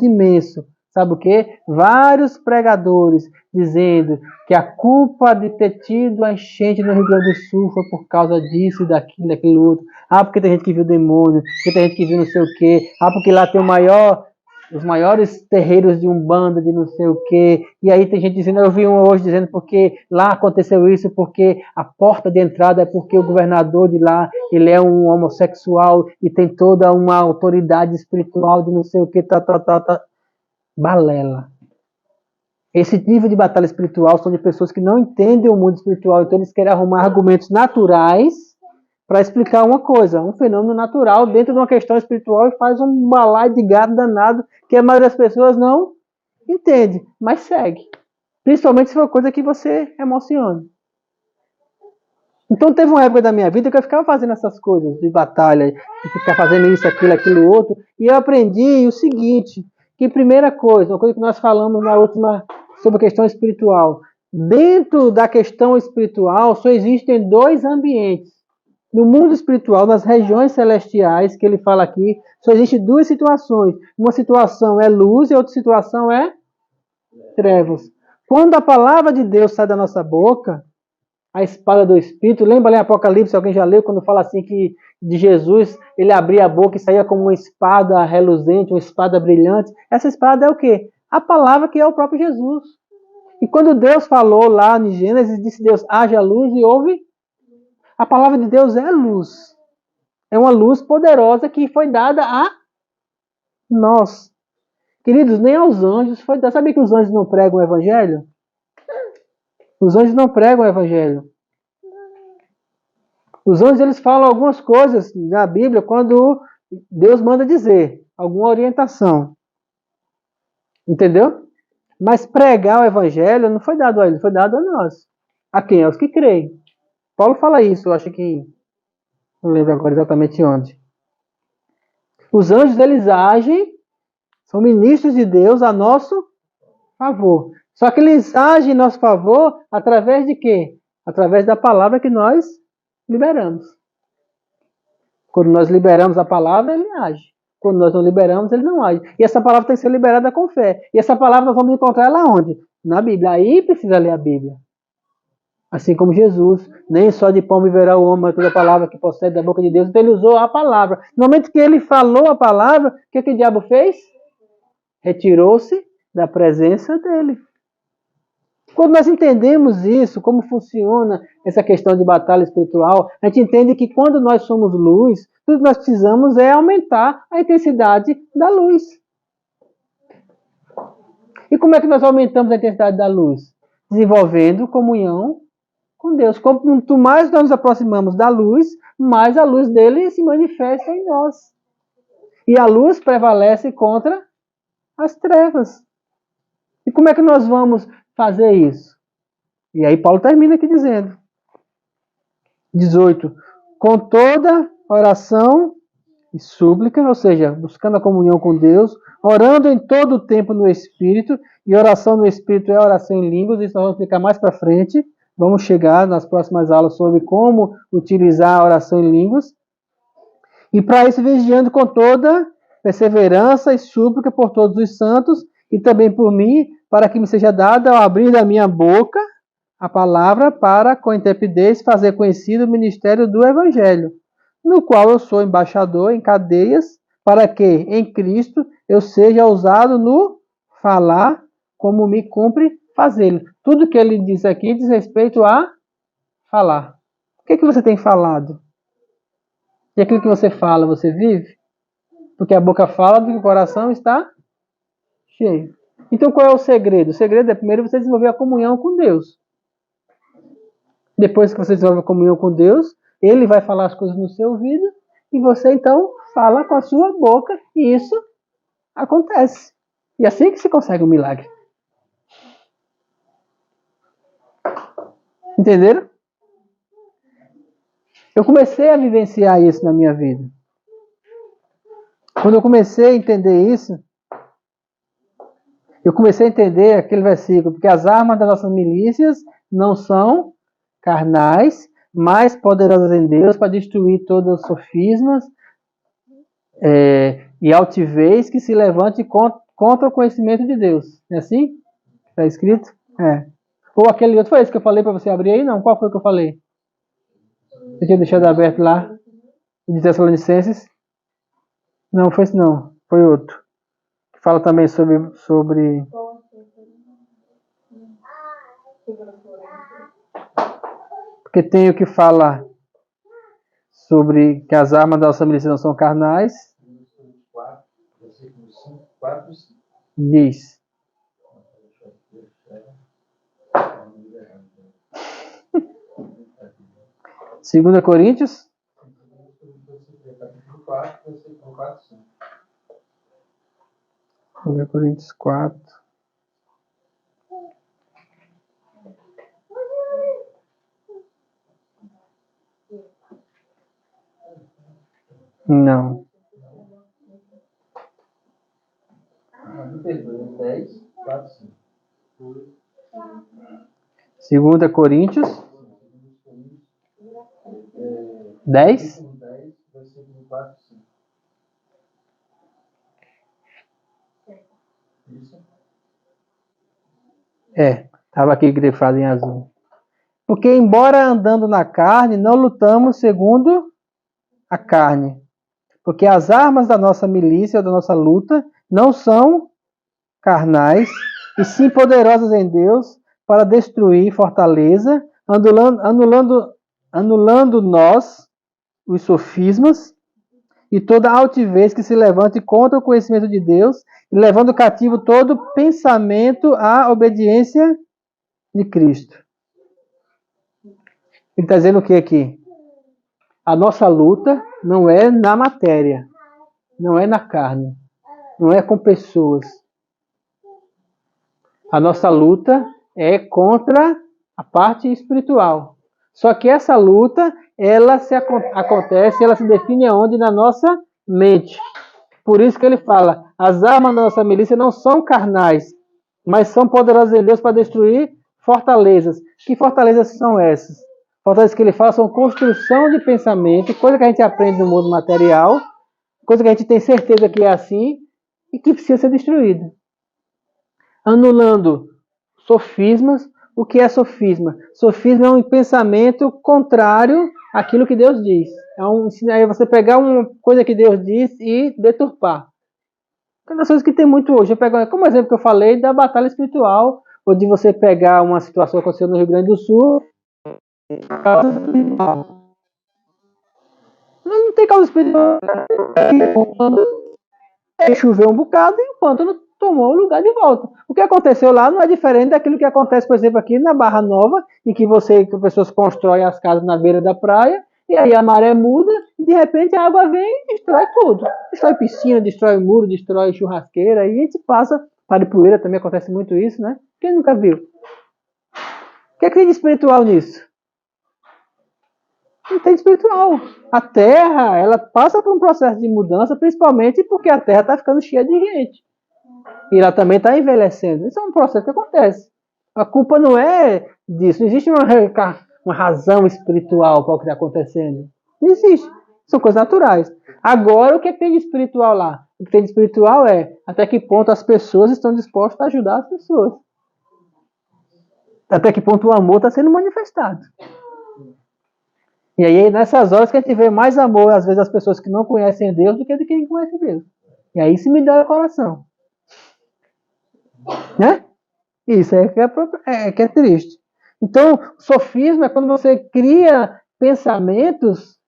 imenso. Sabe o quê? Vários pregadores dizendo que a culpa de ter tido a enchente no Rio Grande do Sul foi por causa disso, daquilo outro. Ah, porque tem gente que viu demônio, porque tem gente que viu não sei o quê. Ah, porque lá tem os maiores terreiros de Umbanda, de não sei o quê. E aí tem gente dizendo, eu vi um hoje dizendo porque lá aconteceu isso, porque a porta de entrada é porque o governador de lá, ele é um homossexual e tem toda uma autoridade espiritual de não sei o quê, tá. Balela. Esse nível de batalha espiritual são de pessoas que não entendem o mundo espiritual, então eles querem arrumar argumentos naturais para explicar uma coisa, um fenômeno natural dentro de uma questão espiritual e faz um balaio de gado danado que a maioria das pessoas não entende, mas segue. Principalmente se for coisa que você emociona. Então teve uma época da minha vida que eu ficava fazendo essas coisas de batalha, de ficar fazendo isso, aquilo, outro, e eu aprendi o seguinte, que primeira coisa, uma coisa que nós falamos na última sobre a questão espiritual, dentro da questão espiritual só existem 2 ambientes. No mundo espiritual, nas regiões celestiais, que ele fala aqui, só existem duas situações. Uma situação é luz e outra situação é trevas. Quando a palavra de Deus sai da nossa boca, a espada do Espírito, lembra lá em Apocalipse, alguém já leu, quando fala assim que de Jesus, ele abria a boca e saía como uma espada reluzente, uma espada brilhante. Essa espada é o quê? A palavra que é o próprio Jesus. E quando Deus falou lá em Gênesis, disse Deus, haja luz e houve. A palavra de Deus é luz. É uma luz poderosa que foi dada a nós. Queridos, nem aos anjos foi dada. Sabia que os anjos não pregam o evangelho? Os anjos não pregam o evangelho. Os anjos, eles falam algumas coisas na Bíblia quando Deus manda dizer, alguma orientação. Entendeu? Mas pregar o evangelho não foi dado a eles, foi dado a nós. A quem? Aos que creem. Paulo fala isso, eu acho que não lembro agora exatamente onde. Os anjos, eles agem, são ministros de Deus a nosso favor. Só que eles agem em nosso favor através de quê? Através da palavra que nós liberamos. Quando nós liberamos a palavra, ele age. Quando nós não liberamos, ele não age. E essa palavra tem que ser liberada com fé. E essa palavra nós vamos encontrar ela onde? Na Bíblia. Aí precisa ler a Bíblia. Assim como Jesus, nem só de pão viverá o homem, mas toda palavra que procede da boca de Deus. Então ele usou a palavra. No momento que ele falou a palavra, o que o diabo fez? Retirou-se da presença dele. Quando nós entendemos isso, como funciona essa questão de batalha espiritual, a gente entende que quando nós somos luz, tudo que nós precisamos é aumentar a intensidade da luz. E como é que nós aumentamos a intensidade da luz? Desenvolvendo comunhão com Deus. Quanto mais nós nos aproximamos da luz, mais a luz dele se manifesta em nós. E a luz prevalece contra as trevas. E como é que nós vamos fazer isso? E aí Paulo termina aqui dizendo, 18, com toda oração e súplica, ou seja, buscando a comunhão com Deus, orando em todo o tempo no Espírito, e oração no Espírito é oração em línguas, isso nós vamos explicar mais para frente, vamos chegar nas próximas aulas sobre como utilizar a oração em línguas, e para isso vigiando com toda perseverança e súplica por todos os santos, e também por mim, para que me seja dada ao abrir da minha boca a palavra para, com intrepidez, fazer conhecido o ministério do Evangelho, no qual eu sou embaixador em cadeias, para que, em Cristo, eu seja ousado no falar, como me cumpre fazê-lo. Tudo que ele diz aqui diz respeito a falar. O que você tem falado? E aquilo que você fala, você vive? Porque a boca fala do que o coração está cheio. Então qual é o segredo? O segredo é primeiro você desenvolver a comunhão com Deus. Depois que você desenvolve a comunhão com Deus, ele vai falar as coisas no seu ouvido e você então fala com a sua boca e isso acontece. E assim que se consegue um milagre. Entenderam? Eu comecei a vivenciar isso na minha vida. Quando eu comecei a entender isso, eu comecei a entender aquele versículo, porque as armas das nossas milícias não são carnais, mas poderosas em Deus para destruir todos os sofismas e altivez que se levante contra o conhecimento de Deus. É assim? Está escrito? É. Ou aquele outro, foi esse que eu falei para você abrir aí? Não, qual foi que eu falei? Você tinha deixado aberto lá? De Tessalonicenses? Não, foi esse não. Foi outro. Fala também sobre... Porque tem o que fala sobre que as armas da nossa milícia não são carnais. Diz. Segunda Coríntios. 2 Coríntios 4. Não. 10, 4, 5. 2 Coríntios 10? Versículo 4, 5. Isso. Estava aqui grifado em azul. Porque, embora andando na carne, não lutamos segundo a carne. Porque as armas da nossa milícia, da nossa luta, não são carnais, e sim poderosas em Deus para destruir fortaleza, anulando nós os sofismas e toda altivez que se levante contra o conhecimento de Deus, e levando cativo todo pensamento à obediência de Cristo. Ele está dizendo o que aqui? A nossa luta não é na matéria, não é na carne, não é com pessoas. A nossa luta é contra a parte espiritual. Só que essa luta, ela acontece, ela se define aonde? Na nossa mente. Por isso que ele fala, as armas da nossa milícia não são carnais, mas são poderosas em Deus para destruir fortalezas. Que fortalezas são essas? Fortalezas que ele fala são construção de pensamento, coisa que a gente aprende no mundo material, coisa que a gente tem certeza que é assim e que precisa ser destruída. Anulando sofismas. O que é sofisma? Sofisma é um pensamento contrário àquilo que Deus diz. É você pegar uma coisa que Deus diz e deturpar. É uma das coisas que tem muito hoje. Eu pego, como exemplo que eu falei da batalha espiritual, ou de você pegar uma situação que aconteceu no Rio Grande do Sul. Não tem causa espiritual. Choveu um bocado e o pântano tomou o lugar de volta. O que aconteceu lá não é diferente daquilo que acontece, por exemplo, aqui na Barra Nova, em que as pessoas constroem as casas na beira da praia, e aí a maré muda, e de repente a água vem e destrói tudo. Destrói piscina, destrói muro, destrói churrasqueira, e a gente passa, Paripueira também acontece muito isso, né? Quem nunca viu? O que é que tem de espiritual nisso? Não tem espiritual. A Terra, ela passa por um processo de mudança, principalmente porque a Terra está ficando cheia de gente. E ela também está envelhecendo. Isso é um processo que acontece. A culpa não é disso. Não existe uma razão espiritual para o que está acontecendo. Não existe. São coisas naturais. Agora, o que tem de espiritual lá? O que tem de espiritual é até que ponto as pessoas estão dispostas a ajudar as pessoas. Até que ponto o amor está sendo manifestado. E aí, nessas horas que a gente vê mais amor, às vezes, das pessoas que não conhecem Deus do que de quem conhece Deus. E aí isso me dá o coração. Né? Isso que é triste. Então, sofisma é quando você cria pensamentos,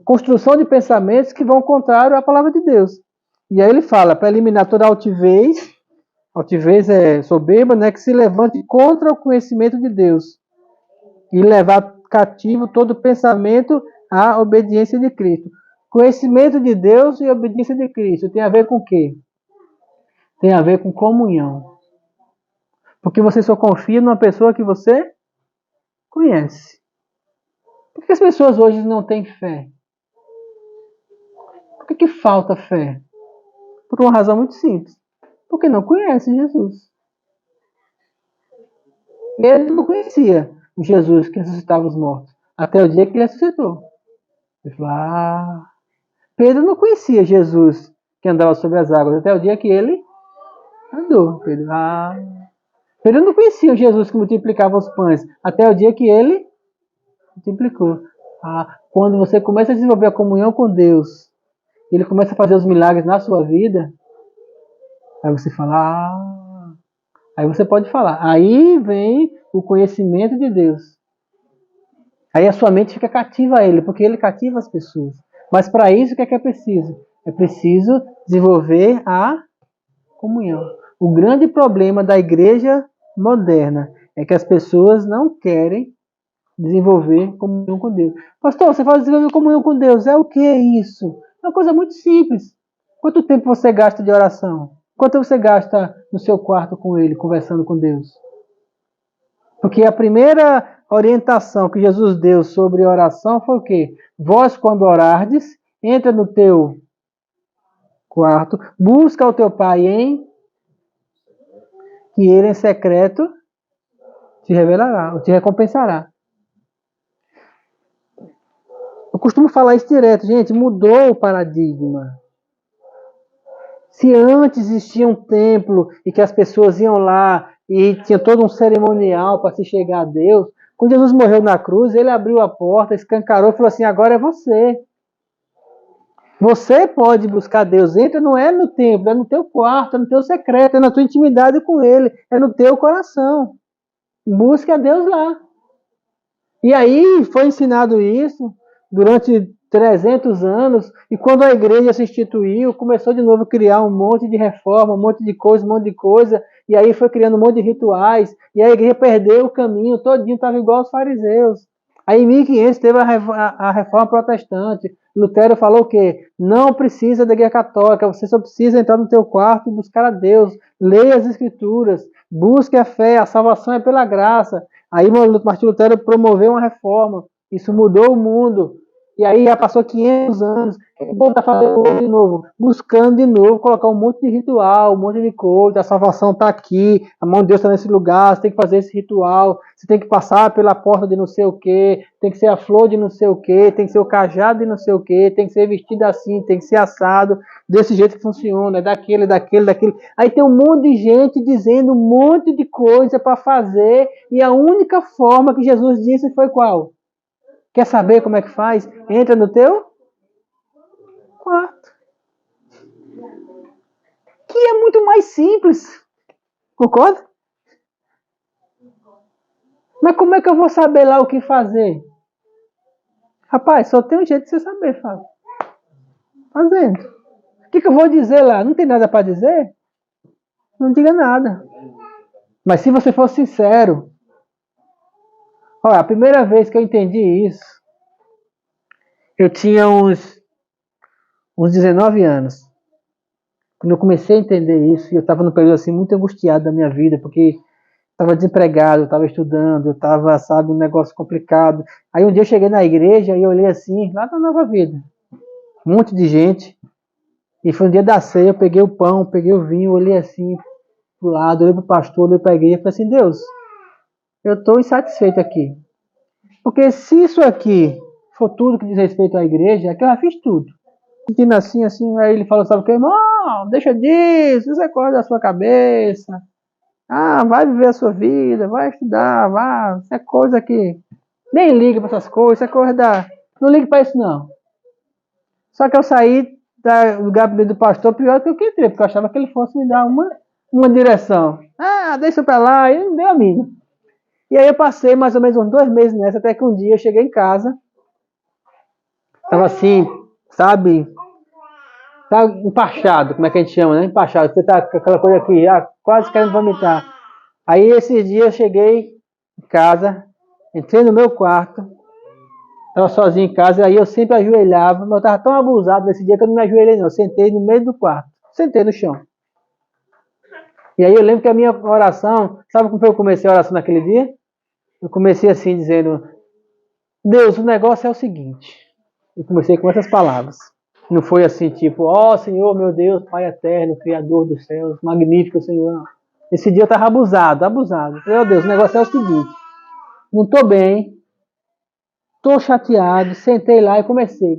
construção de pensamentos que vão contrário à palavra de Deus. E aí ele fala, para eliminar toda altivez é soberba, né, que se levante contra o conhecimento de Deus. E levar cativo todo pensamento à obediência de Cristo. Conhecimento de Deus e obediência de Cristo tem a ver com o quê? Tem a ver com comunhão. Porque você só confia numa pessoa que você conhece. Por que as pessoas hoje não têm fé? Por que falta fé? Por uma razão muito simples. Porque não conhece Jesus. Ele não conhecia o Jesus que ressuscitava os mortos. Até o dia que ele ressuscitou. Ele falou, Pedro não conhecia Jesus que andava sobre as águas. Até o dia que ele andou. Pedro não conhecia o Jesus que multiplicava os pães. Até o dia que ele multiplicou. Quando você começa a desenvolver a comunhão com Deus, ele começa a fazer os milagres na sua vida, aí você fala, aí você pode falar. Aí vem o conhecimento de Deus. Aí a sua mente fica cativa a ele, porque ele cativa as pessoas. Mas para isso, o que é preciso? É preciso desenvolver a comunhão. O grande problema da igreja moderna é que as pessoas não querem desenvolver comunhão com Deus. Pastor, você fala desenvolver comunhão com Deus. É o que é isso? É uma coisa muito simples. Quanto tempo você gasta de oração? Quanto você gasta no seu quarto com Ele, conversando com Deus? Porque a primeira orientação que Jesus deu sobre oração foi o quê? Vós, quando orardes, entra no teu quarto, busca o teu Pai que Ele em secreto te revelará, ou te recompensará. Eu costumo falar isso direto, gente, mudou o paradigma. Se antes existia um templo e que as pessoas iam lá e tinha todo um cerimonial para se chegar a Deus, quando Jesus morreu na cruz, ele abriu a porta, escancarou e falou assim, agora é você. Você pode buscar Deus. Entra, não é no templo, é no teu quarto, é no teu secreto, é na tua intimidade com Ele, é no teu coração. Busque a Deus lá. E aí foi ensinado isso durante 300 anos, e quando a igreja se instituiu, começou de novo a criar um monte de reforma, um monte de coisa, e aí foi criando um monte de rituais, e a igreja perdeu o caminho, todinho estava igual aos fariseus. Aí em 1500 teve a reforma protestante. Lutero falou o quê? Não precisa da igreja católica, você só precisa entrar no teu quarto e buscar a Deus. Leia as escrituras, busque a fé, a salvação é pela graça. Aí Martim Lutero promoveu uma reforma, isso mudou o mundo. E aí já passou 500 anos, o povo está fazendo de novo, buscando de novo, colocar um monte de ritual, um monte de coisa, a salvação está aqui, a mão de Deus está nesse lugar, você tem que fazer esse ritual, você tem que passar pela porta de não sei o que, tem que ser a flor de não sei o que, tem que ser o cajado de não sei o que, tem que ser vestido assim, tem que ser assado, desse jeito que funciona, é daquele. Aí tem um monte de gente dizendo um monte de coisa para fazer, e a única forma que Jesus disse foi qual? Quer saber como é que faz? Entra no teu quarto. Que é muito mais simples. Concorda? Mas como é que eu vou saber lá o que fazer? Rapaz, só tem um jeito de você saber, Fábio. Fazendo. O que eu vou dizer lá? Não tem nada para dizer? Não diga nada. Mas se você for sincero, olha, a primeira vez que eu entendi isso, eu tinha uns 19 anos. Quando eu comecei a entender isso, eu estava num período assim muito angustiado da minha vida, porque estava desempregado, eu estava estudando, eu estava, sabe, um negócio complicado. Aí um dia eu cheguei na igreja e eu olhei assim, lá na Nova Vida, um monte de gente. E foi um dia da ceia, eu peguei o pão, peguei o vinho, olhei assim pro lado, olhei pro pastor, olhei pra igreja e falei assim, Deus, eu estou insatisfeito aqui. Porque se isso aqui for tudo que diz respeito à igreja, é que eu já fiz tudo. Sentindo assim, aí ele falou, sabe o que, irmão? Deixa disso, isso é coisa da sua cabeça. Ah, vai viver a sua vida, vai estudar, vai. Isso é coisa que nem liga para essas coisas, isso é coisa da... Não liga para isso, não. Só que eu saí do gabinete do pastor pior do que eu que entrei, porque eu achava que ele fosse me dar uma direção. Ah, deixa pra lá, e não deu a mínima. E aí eu passei mais ou menos uns 2 meses nessa, até que um dia eu cheguei em casa, tava assim, sabe, empachado, como é que a gente chama, né? Empachado, você tá com aquela coisa aqui, quase querendo vomitar. Aí esses dias eu cheguei em casa, entrei no meu quarto, estava sozinho em casa, aí eu sempre ajoelhava, mas eu estava tão abusado nesse dia que eu não me ajoelhei não, eu sentei no meio do quarto, sentei no chão. E aí eu lembro que a minha oração, sabe como foi que eu comecei a oração naquele dia? Eu comecei assim, dizendo, Deus, o negócio é o seguinte, eu comecei com essas palavras. Não foi assim, tipo, ó Senhor, meu Deus, Pai eterno, Criador dos céus, magnífico Senhor. Esse dia eu estava abusado. Meu Deus, o negócio é o seguinte, não estou bem, estou chateado, sentei lá e comecei.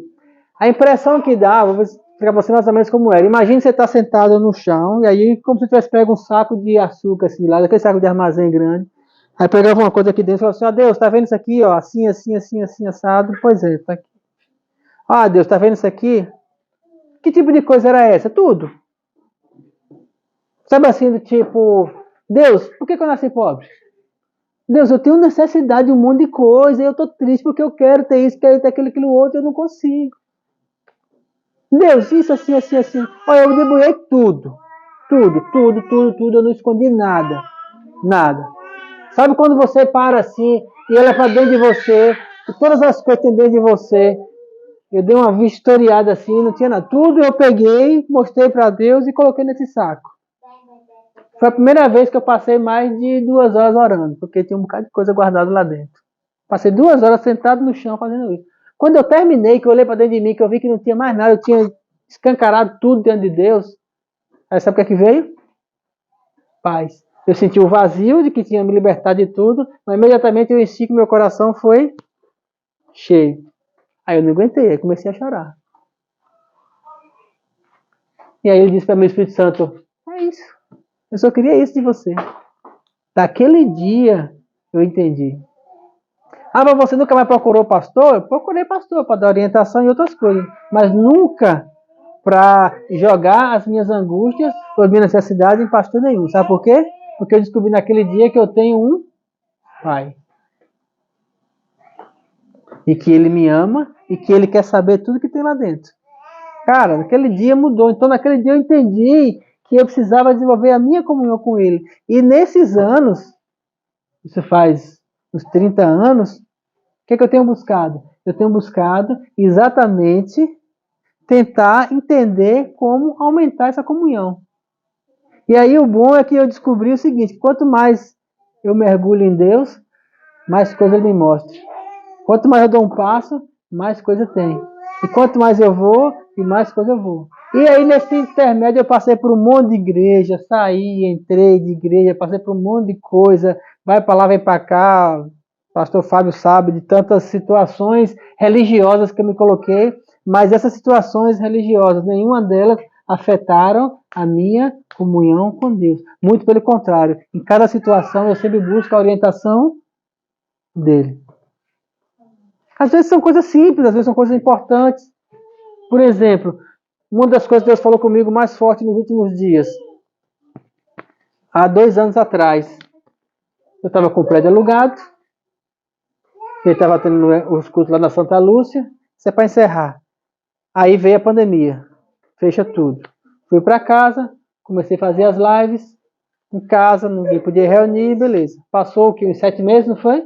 A impressão que dá, vou explicar para você mais ou menos como era. Imagina você estar sentado no chão, e aí como se você tivesse pego um saco de açúcar, assim, lá, daquele saco de armazém grande. Aí pegava uma coisa aqui dentro e falava assim, ó Deus, tá vendo isso aqui, ó, assim, assado? Pois é, tá aqui. Ah, Deus, tá vendo isso aqui? Que tipo de coisa era essa? Tudo. Sabe assim, do tipo, Deus, por que eu nasci pobre? Deus, eu tenho necessidade de um monte de coisa, e eu tô triste porque eu quero ter isso, quero ter aquilo outro, e eu não consigo. Deus, isso assim. Olha, eu debulhei tudo, eu não escondi nada. Sabe quando você para assim, e olha para dentro de você, e todas as coisas que tem dentro de você, eu dei uma vistoriada assim, não tinha nada. Tudo eu peguei, mostrei para Deus e coloquei nesse saco. Foi a primeira vez que eu passei mais de 2 horas orando, porque tinha um bocado de coisa guardada lá dentro. Passei 2 horas sentado no chão fazendo isso. Quando eu terminei, que eu olhei para dentro de mim, que eu vi que não tinha mais nada, eu tinha escancarado tudo diante de Deus. Aí sabe o que é que veio? Paz. Eu senti o vazio de que tinha me libertado de tudo, mas imediatamente eu enchi que meu coração foi cheio. Aí eu não aguentei, aí comecei a chorar. E aí ele disse para mim, Espírito Santo, é isso. Eu só queria isso de você. Daquele dia eu entendi. Ah, mas você nunca mais procurou pastor? Eu procurei pastor para dar orientação e outras coisas. Mas nunca para jogar as minhas angústias ou as minhas necessidades em pastor nenhum. Sabe por quê? Porque eu descobri naquele dia que eu tenho um pai. E que ele me ama e que ele quer saber tudo que tem lá dentro. Cara, naquele dia mudou. Então naquele dia eu entendi que eu precisava desenvolver a minha comunhão com ele. E nesses anos, isso faz uns 30 anos, o que é que eu tenho buscado? Eu tenho buscado exatamente tentar entender como aumentar essa comunhão. E aí o bom é que eu descobri o seguinte, quanto mais eu mergulho em Deus, mais coisa ele me mostra. Quanto mais eu dou um passo, mais coisa tem. E quanto mais eu vou, e mais coisa eu vou. E aí nesse intermédio eu passei por um monte de igreja, saí, entrei de igreja, passei por um monte de coisa, vai para lá, vem para cá. Pastor Fábio sabe de tantas situações religiosas que eu me coloquei, mas essas situações religiosas, nenhuma delas afetaram a minha comunhão com Deus. Muito pelo contrário, em cada situação eu sempre busco a orientação dele. Às vezes são coisas simples, às vezes são coisas importantes. Por exemplo, uma das coisas que Deus falou comigo mais forte nos últimos dias. Há 2 anos atrás, eu estava com o prédio alugado. Ele estava tendo os cultos lá na Santa Lúcia. Isso é para encerrar. Aí veio a pandemia. Fecha tudo. Fui para casa, comecei a fazer as lives em casa, ninguém podia reunir, beleza. Passou o que? Uns 7 meses, não foi?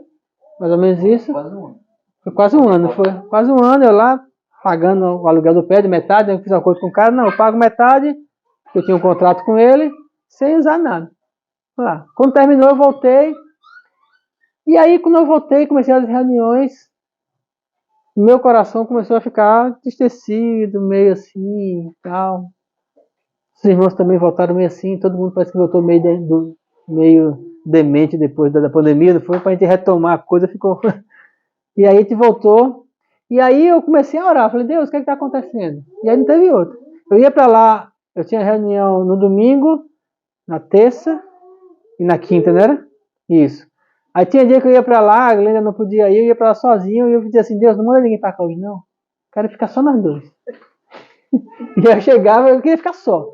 Mais ou menos isso. Quase um ano. Foi quase um ano, foi. Quase um ano eu lá, pagando o aluguel do prédio, metade, eu fiz um acordo com o cara, não, eu pago metade, eu tinha um contrato com ele, sem usar nada. Lá. Quando terminou, eu voltei. E aí, quando eu voltei, comecei as reuniões, meu coração começou a ficar entristecido, meio assim e tal. Os irmãos também voltaram meio assim, todo mundo parece que voltou meio demente depois da pandemia, não foi? Pra gente retomar a coisa, ficou... E aí a gente voltou, e aí eu comecei a orar, falei, Deus, o que está acontecendo? E aí não teve outro. Eu ia para lá, eu tinha reunião no domingo, na terça e na quinta, não era? Isso. Aí tinha dia que eu ia para lá, a Glenda não podia ir, eu ia para lá sozinho, e eu dizia assim, Deus, não manda ninguém para cá hoje não, quero ficar só nós dois. E eu chegava, eu queria ficar só.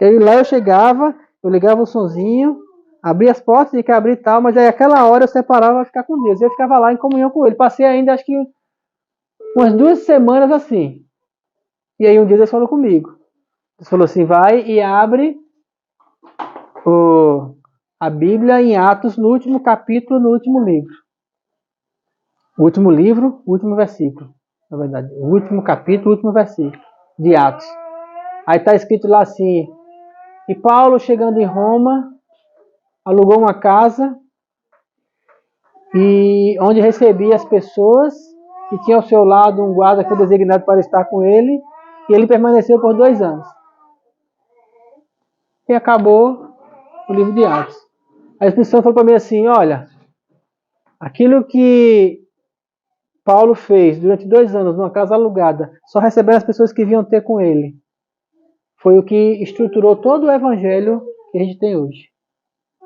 Aí lá eu chegava, eu ligava o sonzinho, abria as portas, tinha que abrir e tal, mas aí aquela hora eu separava para ficar com Deus. Eu ficava lá em comunhão com ele. Passei ainda, acho que umas 2 semanas assim. E aí um dia Deus falou comigo. Deus falou assim, vai e abre a Bíblia em Atos, no último capítulo, no último livro. O último livro, o último versículo. Na verdade, o último capítulo, o último versículo de Atos. Aí está escrito lá assim, e Paulo chegando em Roma, alugou uma casa e onde recebia as pessoas e tinha ao seu lado um guarda que foi designado para estar com ele e ele permaneceu por 2 anos. E acabou o livro de Atos. A Espírito Santo falou para mim assim, olha, aquilo que Paulo fez durante 2 anos numa casa alugada, só recebendo as pessoas que vinham ter com ele, foi o que estruturou todo o evangelho que a gente tem hoje.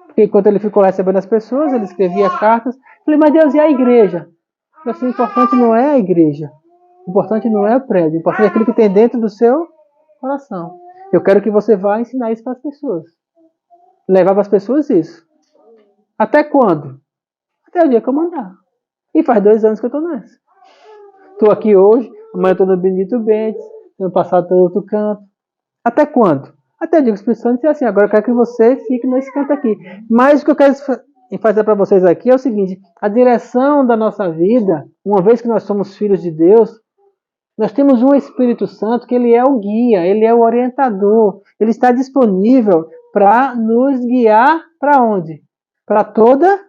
Porque enquanto ele ficou recebendo as pessoas, ele escrevia cartas. Falei, mas Deus, e a igreja? Falei assim, o importante não é a igreja. O importante não é o prédio. O importante é aquilo que tem dentro do seu coração. Eu quero que você vá ensinar isso para as pessoas. Levar para as pessoas isso. Até quando? Até o dia que eu mandar. E faz 2 anos que eu estou nessa. Estou aqui hoje, amanhã estou no Benedito Bentes, ano passado estou em outro canto. Até quando? Até eu digo, Espírito Santo, assim, agora eu quero que você fique nesse canto aqui. Mas o que eu quero fazer para vocês aqui é o seguinte, a direção da nossa vida, uma vez que nós somos filhos de Deus, nós temos um Espírito Santo que ele é o guia, ele é o orientador, ele está disponível para nos guiar para onde? Para toda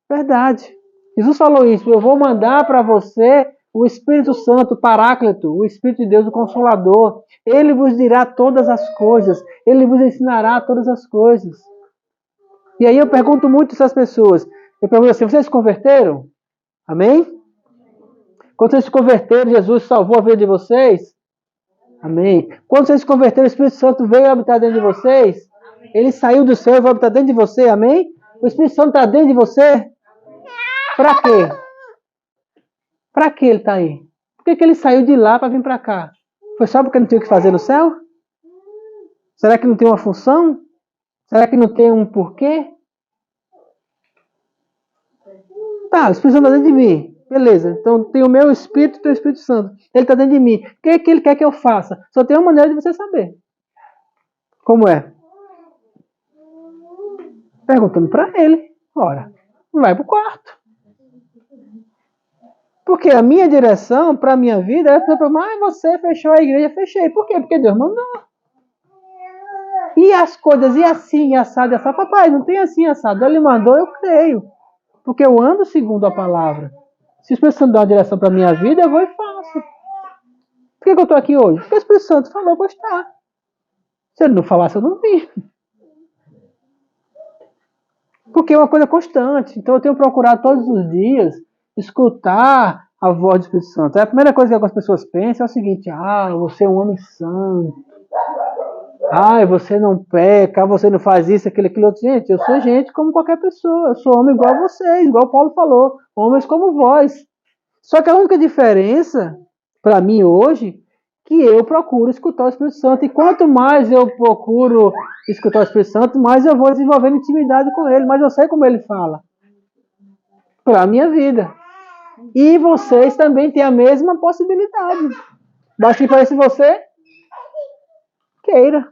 verdade. Jesus falou isso, eu vou mandar para você o Espírito Santo, o Paráclito, o Espírito de Deus, o Consolador. Ele vos dirá todas as coisas. Ele vos ensinará todas as coisas. E aí eu pergunto muito essas pessoas. Eu pergunto assim, vocês se converteram? Amém? Quando vocês se converteram, Jesus salvou a vida de vocês? Amém. Quando vocês se converteram, o Espírito Santo veio habitar dentro de vocês? Ele saiu do céu e vai habitar dentro de você, amém? O Espírito Santo está dentro de você? Para quê? Para que ele está aí? Por que ele saiu de lá para vir para cá? Foi só porque não tinha o que fazer no céu? Será que não tem uma função? Será que não tem um porquê? Tá, o Espírito Santo está dentro de mim. Beleza, então tem o meu Espírito e o teu Espírito Santo. Ele está dentro de mim. O que é que ele quer que eu faça? Só tem uma maneira de você saber. Como é? Perguntando para ele. Ora, vai para o quarto. Porque a minha direção para a minha vida é você fechou a igreja, fechei. Por quê? Porque Deus mandou. E as coisas, e assim, assado, assado. Papai, não tem assim, assado. Ele mandou, eu creio. Porque eu ando segundo a palavra. Se o Espírito Santo dá uma direção para a minha vida, eu vou e faço. Por que eu estou aqui hoje? Porque o Espírito Santo falou para eu estar. Se ele não falasse, eu não vim. Porque é uma coisa constante. Então eu tenho procurado todos os dias escutar a voz do Espírito Santo. A primeira coisa que algumas pessoas pensam é o seguinte: você é um homem santo. Você não peca, você não faz isso, aquilo outro. Gente, eu sou gente como qualquer pessoa. Eu sou homem igual a vocês, igual o Paulo falou. Homens como vós. Só que a única diferença, para mim hoje, que eu procuro escutar o Espírito Santo. E quanto mais eu procuro escutar o Espírito Santo, mais eu vou desenvolvendo intimidade com ele. Mas eu sei como ele fala. Para a minha vida. E vocês também têm a mesma possibilidade. Basta que pareça você queira.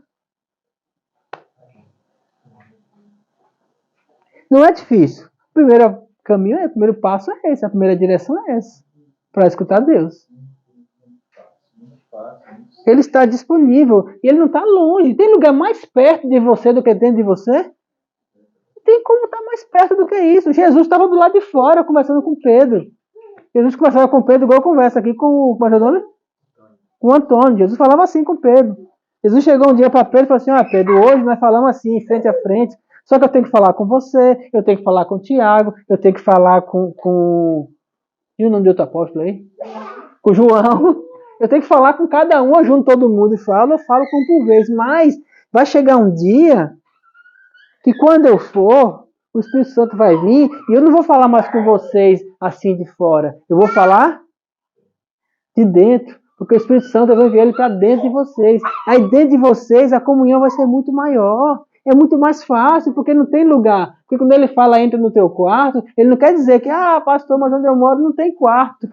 Não é difícil. O primeiro caminho, o primeiro passo é esse. A primeira direção é essa. Para escutar Deus. Ele está disponível. E ele não está longe. Tem lugar mais perto de você do que dentro de você? Tem como estar mais perto do que isso. Jesus estava do lado de fora, conversando com Pedro. Jesus conversava com Pedro igual conversa aqui com o nome? Com o Antônio. Jesus falava assim com Pedro. Jesus chegou um dia para Pedro e falou assim: Pedro, hoje nós falamos assim, frente a frente. Só que eu tenho que falar com você, eu tenho que falar com o Tiago, eu tenho que falar com... E o nome do outro apóstolo aí? Com o João. Eu tenho que falar com cada um, eu junto todo mundo e falo, eu falo com um por vez. Mas vai chegar um dia que quando eu for, o Espírito Santo vai vir e eu não vou falar mais com vocês assim de fora. Eu vou falar de dentro. Porque o Espírito Santo vai enviar ele para dentro de vocês. Aí dentro de vocês a comunhão vai ser muito maior. É muito mais fácil, porque não tem lugar. Porque quando ele fala entra no teu quarto, ele não quer dizer que, pastor, mas onde eu moro não tem quarto.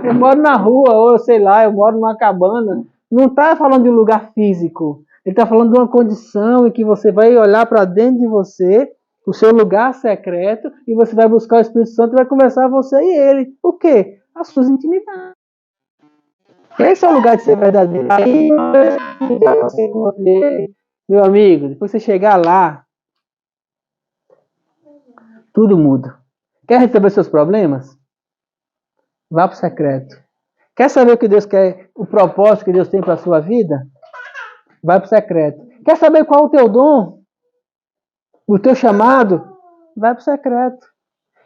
Eu moro na rua, ou sei lá, eu moro numa cabana. Não está falando de um lugar físico. Ele está falando de uma condição em que você vai olhar para dentro de você, o seu lugar secreto, e você vai buscar o Espírito Santo e vai conversar você e ele. O quê? As suas intimidades. Esse é o lugar de ser verdadeiro. Aí, meu amigo, depois você chegar lá, tudo muda. Quer resolver seus problemas? Vá para o secreto. Quer saber o que Deus quer, o propósito que Deus tem para a sua vida? Vai para o secreto. Quer saber qual é o teu dom? O teu chamado? Vai para o secreto.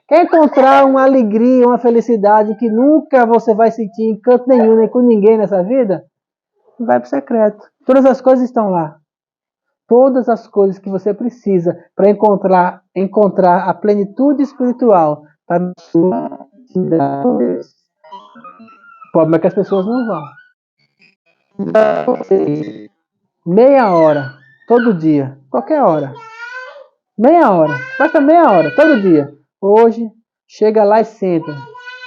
Quer encontrar uma alegria, uma felicidade que nunca você vai sentir em canto nenhum, nem com ninguém nessa vida? Vai para o secreto. Todas as coisas estão lá. Todas as coisas que você precisa para encontrar a plenitude espiritual para a sua vida. O problema é que as pessoas não vão. Meia hora, todo dia, qualquer hora. Meia hora, basta meia hora, todo dia. Hoje, chega lá e senta.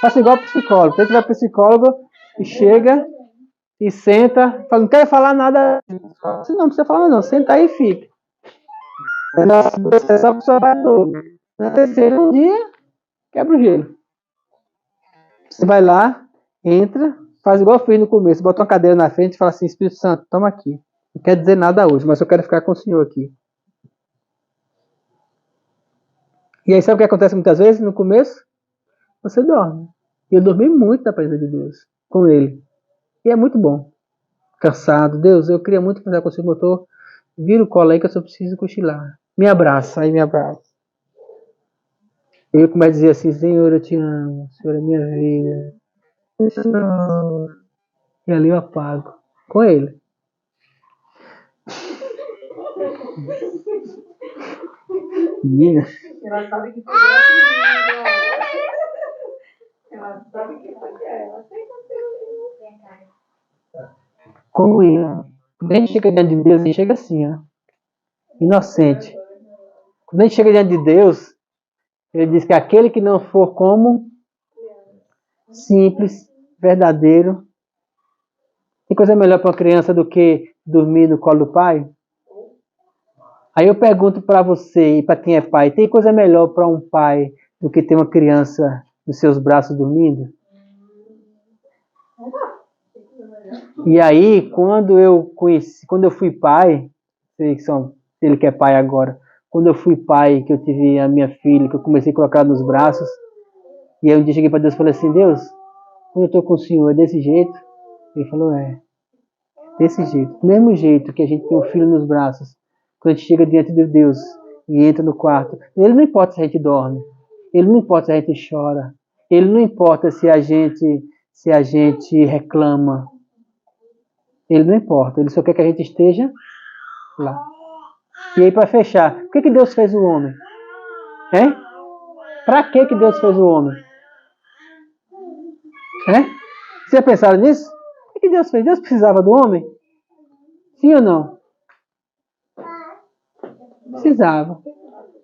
Faça igual psicólogo. Você vai para psicólogo e chega e senta. Fala, não quero falar nada. Você não precisa falar não, senta aí e fica. É só a pessoa vai novo. No terceiro dia, quebra o gelo. Você vai lá, entra, faz igual eu fiz no começo. Bota uma cadeira na frente e fala assim: Espírito Santo, toma aqui. Não quero dizer nada hoje, mas eu quero ficar com o Senhor aqui. E aí sabe o que acontece muitas vezes no começo? Você dorme. E eu dormi muito na presença de Deus, com Ele. E é muito bom. Cansado. Deus, eu queria muito fazer com o seu motor. Vira o colo aí que eu só preciso cochilar. Me abraça, aí me abraça. Eu começo a dizer assim: Senhor, eu te amo. Senhor é minha vida. E ali eu apago. Com ele. Menina. Ela sabe que foi ela sabe que foi ela. Comunhão. Quando a gente chega diante de Deus, a gente chega assim, ó. Inocente. Quando a gente chega diante de Deus, ele diz que aquele que não for como simples, verdadeiro. Tem coisa melhor para uma criança do que dormir no colo do pai? Aí eu pergunto para você e para quem é pai, tem coisa melhor para um pai do que ter uma criança nos seus braços dormindo? E aí, quando eu fui pai, ele que é pai agora, quando eu fui pai, que eu tive a minha filha, que eu comecei a colocar ela nos braços, e aí um dia cheguei para Deus e falei assim, Deus, quando eu estou com o Senhor, é desse jeito? Ele falou, desse jeito. Do mesmo jeito que a gente tem um filho nos braços, quando a gente chega diante de Deus e entra no quarto, ele não importa se a gente dorme, ele não importa se a gente chora, ele não importa se a gente reclama, ele não importa, ele só quer que a gente esteja lá. E aí, para fechar, por que Deus fez o homem? Hein? Para que Deus fez o homem? Vocês já pensaram nisso? O que Deus fez? Deus precisava do homem? Sim ou não? Precisava.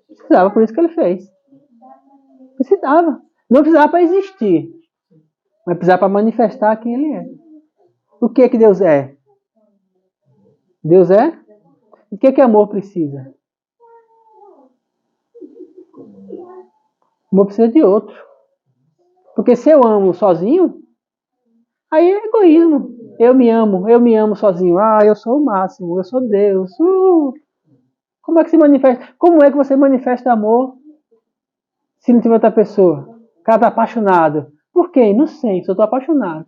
Precisava, por isso que ele fez. Precisava. Não precisava para existir, mas precisava para manifestar quem ele é. O que Deus é? Deus é? O que amor precisa? Amor precisa de outro. Porque se eu amo sozinho, aí é egoísmo. Eu me amo sozinho. Eu sou o máximo, eu sou Deus. Como é que se manifesta? Como é que você manifesta amor se não tiver outra pessoa? O cara está apaixonado. Por quê? Não sei, só estou apaixonado.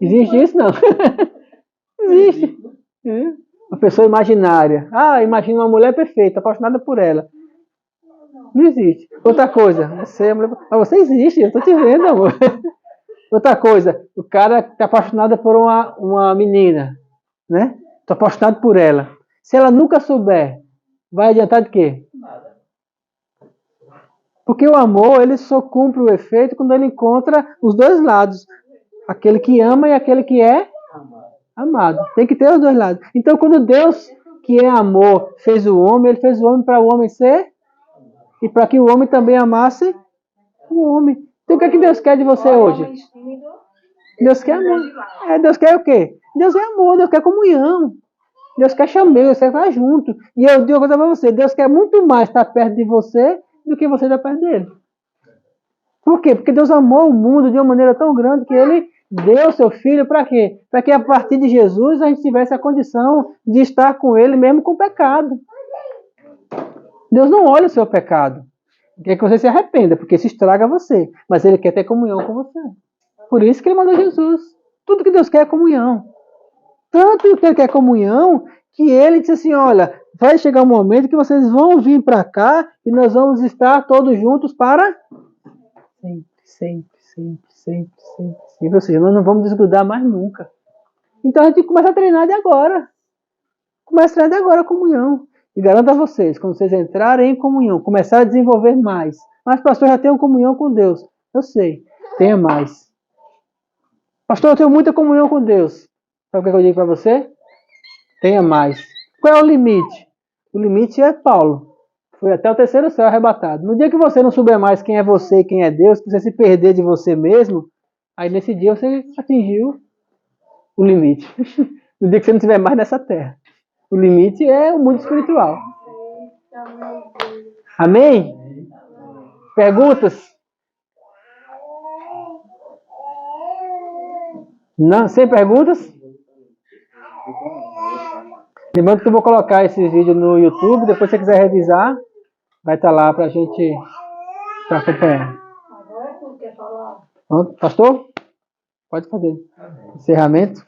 Existe isso? Não. Existe. Uma pessoa imaginária. Imagina uma mulher perfeita, apaixonada por ela. Não existe. Outra coisa, você existe, eu estou te vendo, amor. Outra coisa, o cara está apaixonado por uma menina, né? Estou apaixonado por ela. Se ela nunca souber, vai adiantar de quê? Nada. Porque o amor, ele só cumpre o efeito quando ele encontra os dois lados. Aquele que ama e aquele que é amado. Tem que ter os dois lados. Então, quando Deus, que é amor, fez o homem, ele fez o homem para o homem ser e para que o homem também amasse o homem. Então, o que é que Deus quer de você hoje? Deus quer amor. Deus quer o quê? Deus é amor, Deus quer comunhão. Deus quer chamar, Deus quer estar junto. E eu digo uma coisa para você, Deus quer muito mais estar perto de você do que você estar perto dele. Por quê? Porque Deus amou o mundo de uma maneira tão grande que ele deu seu filho para quê? Para que a partir de Jesus a gente tivesse a condição de estar com ele mesmo com pecado. Deus não olha o seu pecado. Quer que você se arrependa, porque isso estraga você. Mas ele quer ter comunhão com você. Por isso que ele mandou Jesus. Tudo que Deus quer é comunhão. Tanto que ele quer comunhão, que ele disse assim, olha, vai chegar um momento que vocês vão vir para cá e nós vamos estar todos juntos para sempre. Ou seja, nós não vamos desgrudar mais nunca. Então a gente começa a treinar de agora. Começa a treinar de agora a comunhão. E garanto a vocês, quando vocês entrarem em comunhão, começar a desenvolver mais. Mas pastor, já tenho comunhão com Deus. Eu sei, tenha mais. Pastor, eu tenho muita comunhão com Deus. Sabe o que eu digo para você? Tenha mais. Qual é o limite? O limite é Paulo. Foi até o terceiro céu arrebatado. No dia que você não souber mais quem é você e quem é Deus, que você se perder de você mesmo, aí nesse dia você atingiu o limite. No dia que você não estiver mais nessa terra. O limite é o mundo espiritual. Amém? Perguntas? Não, sem perguntas? Lembrando que eu vou colocar esse vídeo no YouTube, depois se você quiser revisar, vai estar lá para a gente acompanhar. Pronto, pastor? Pode fazer. Encerramento.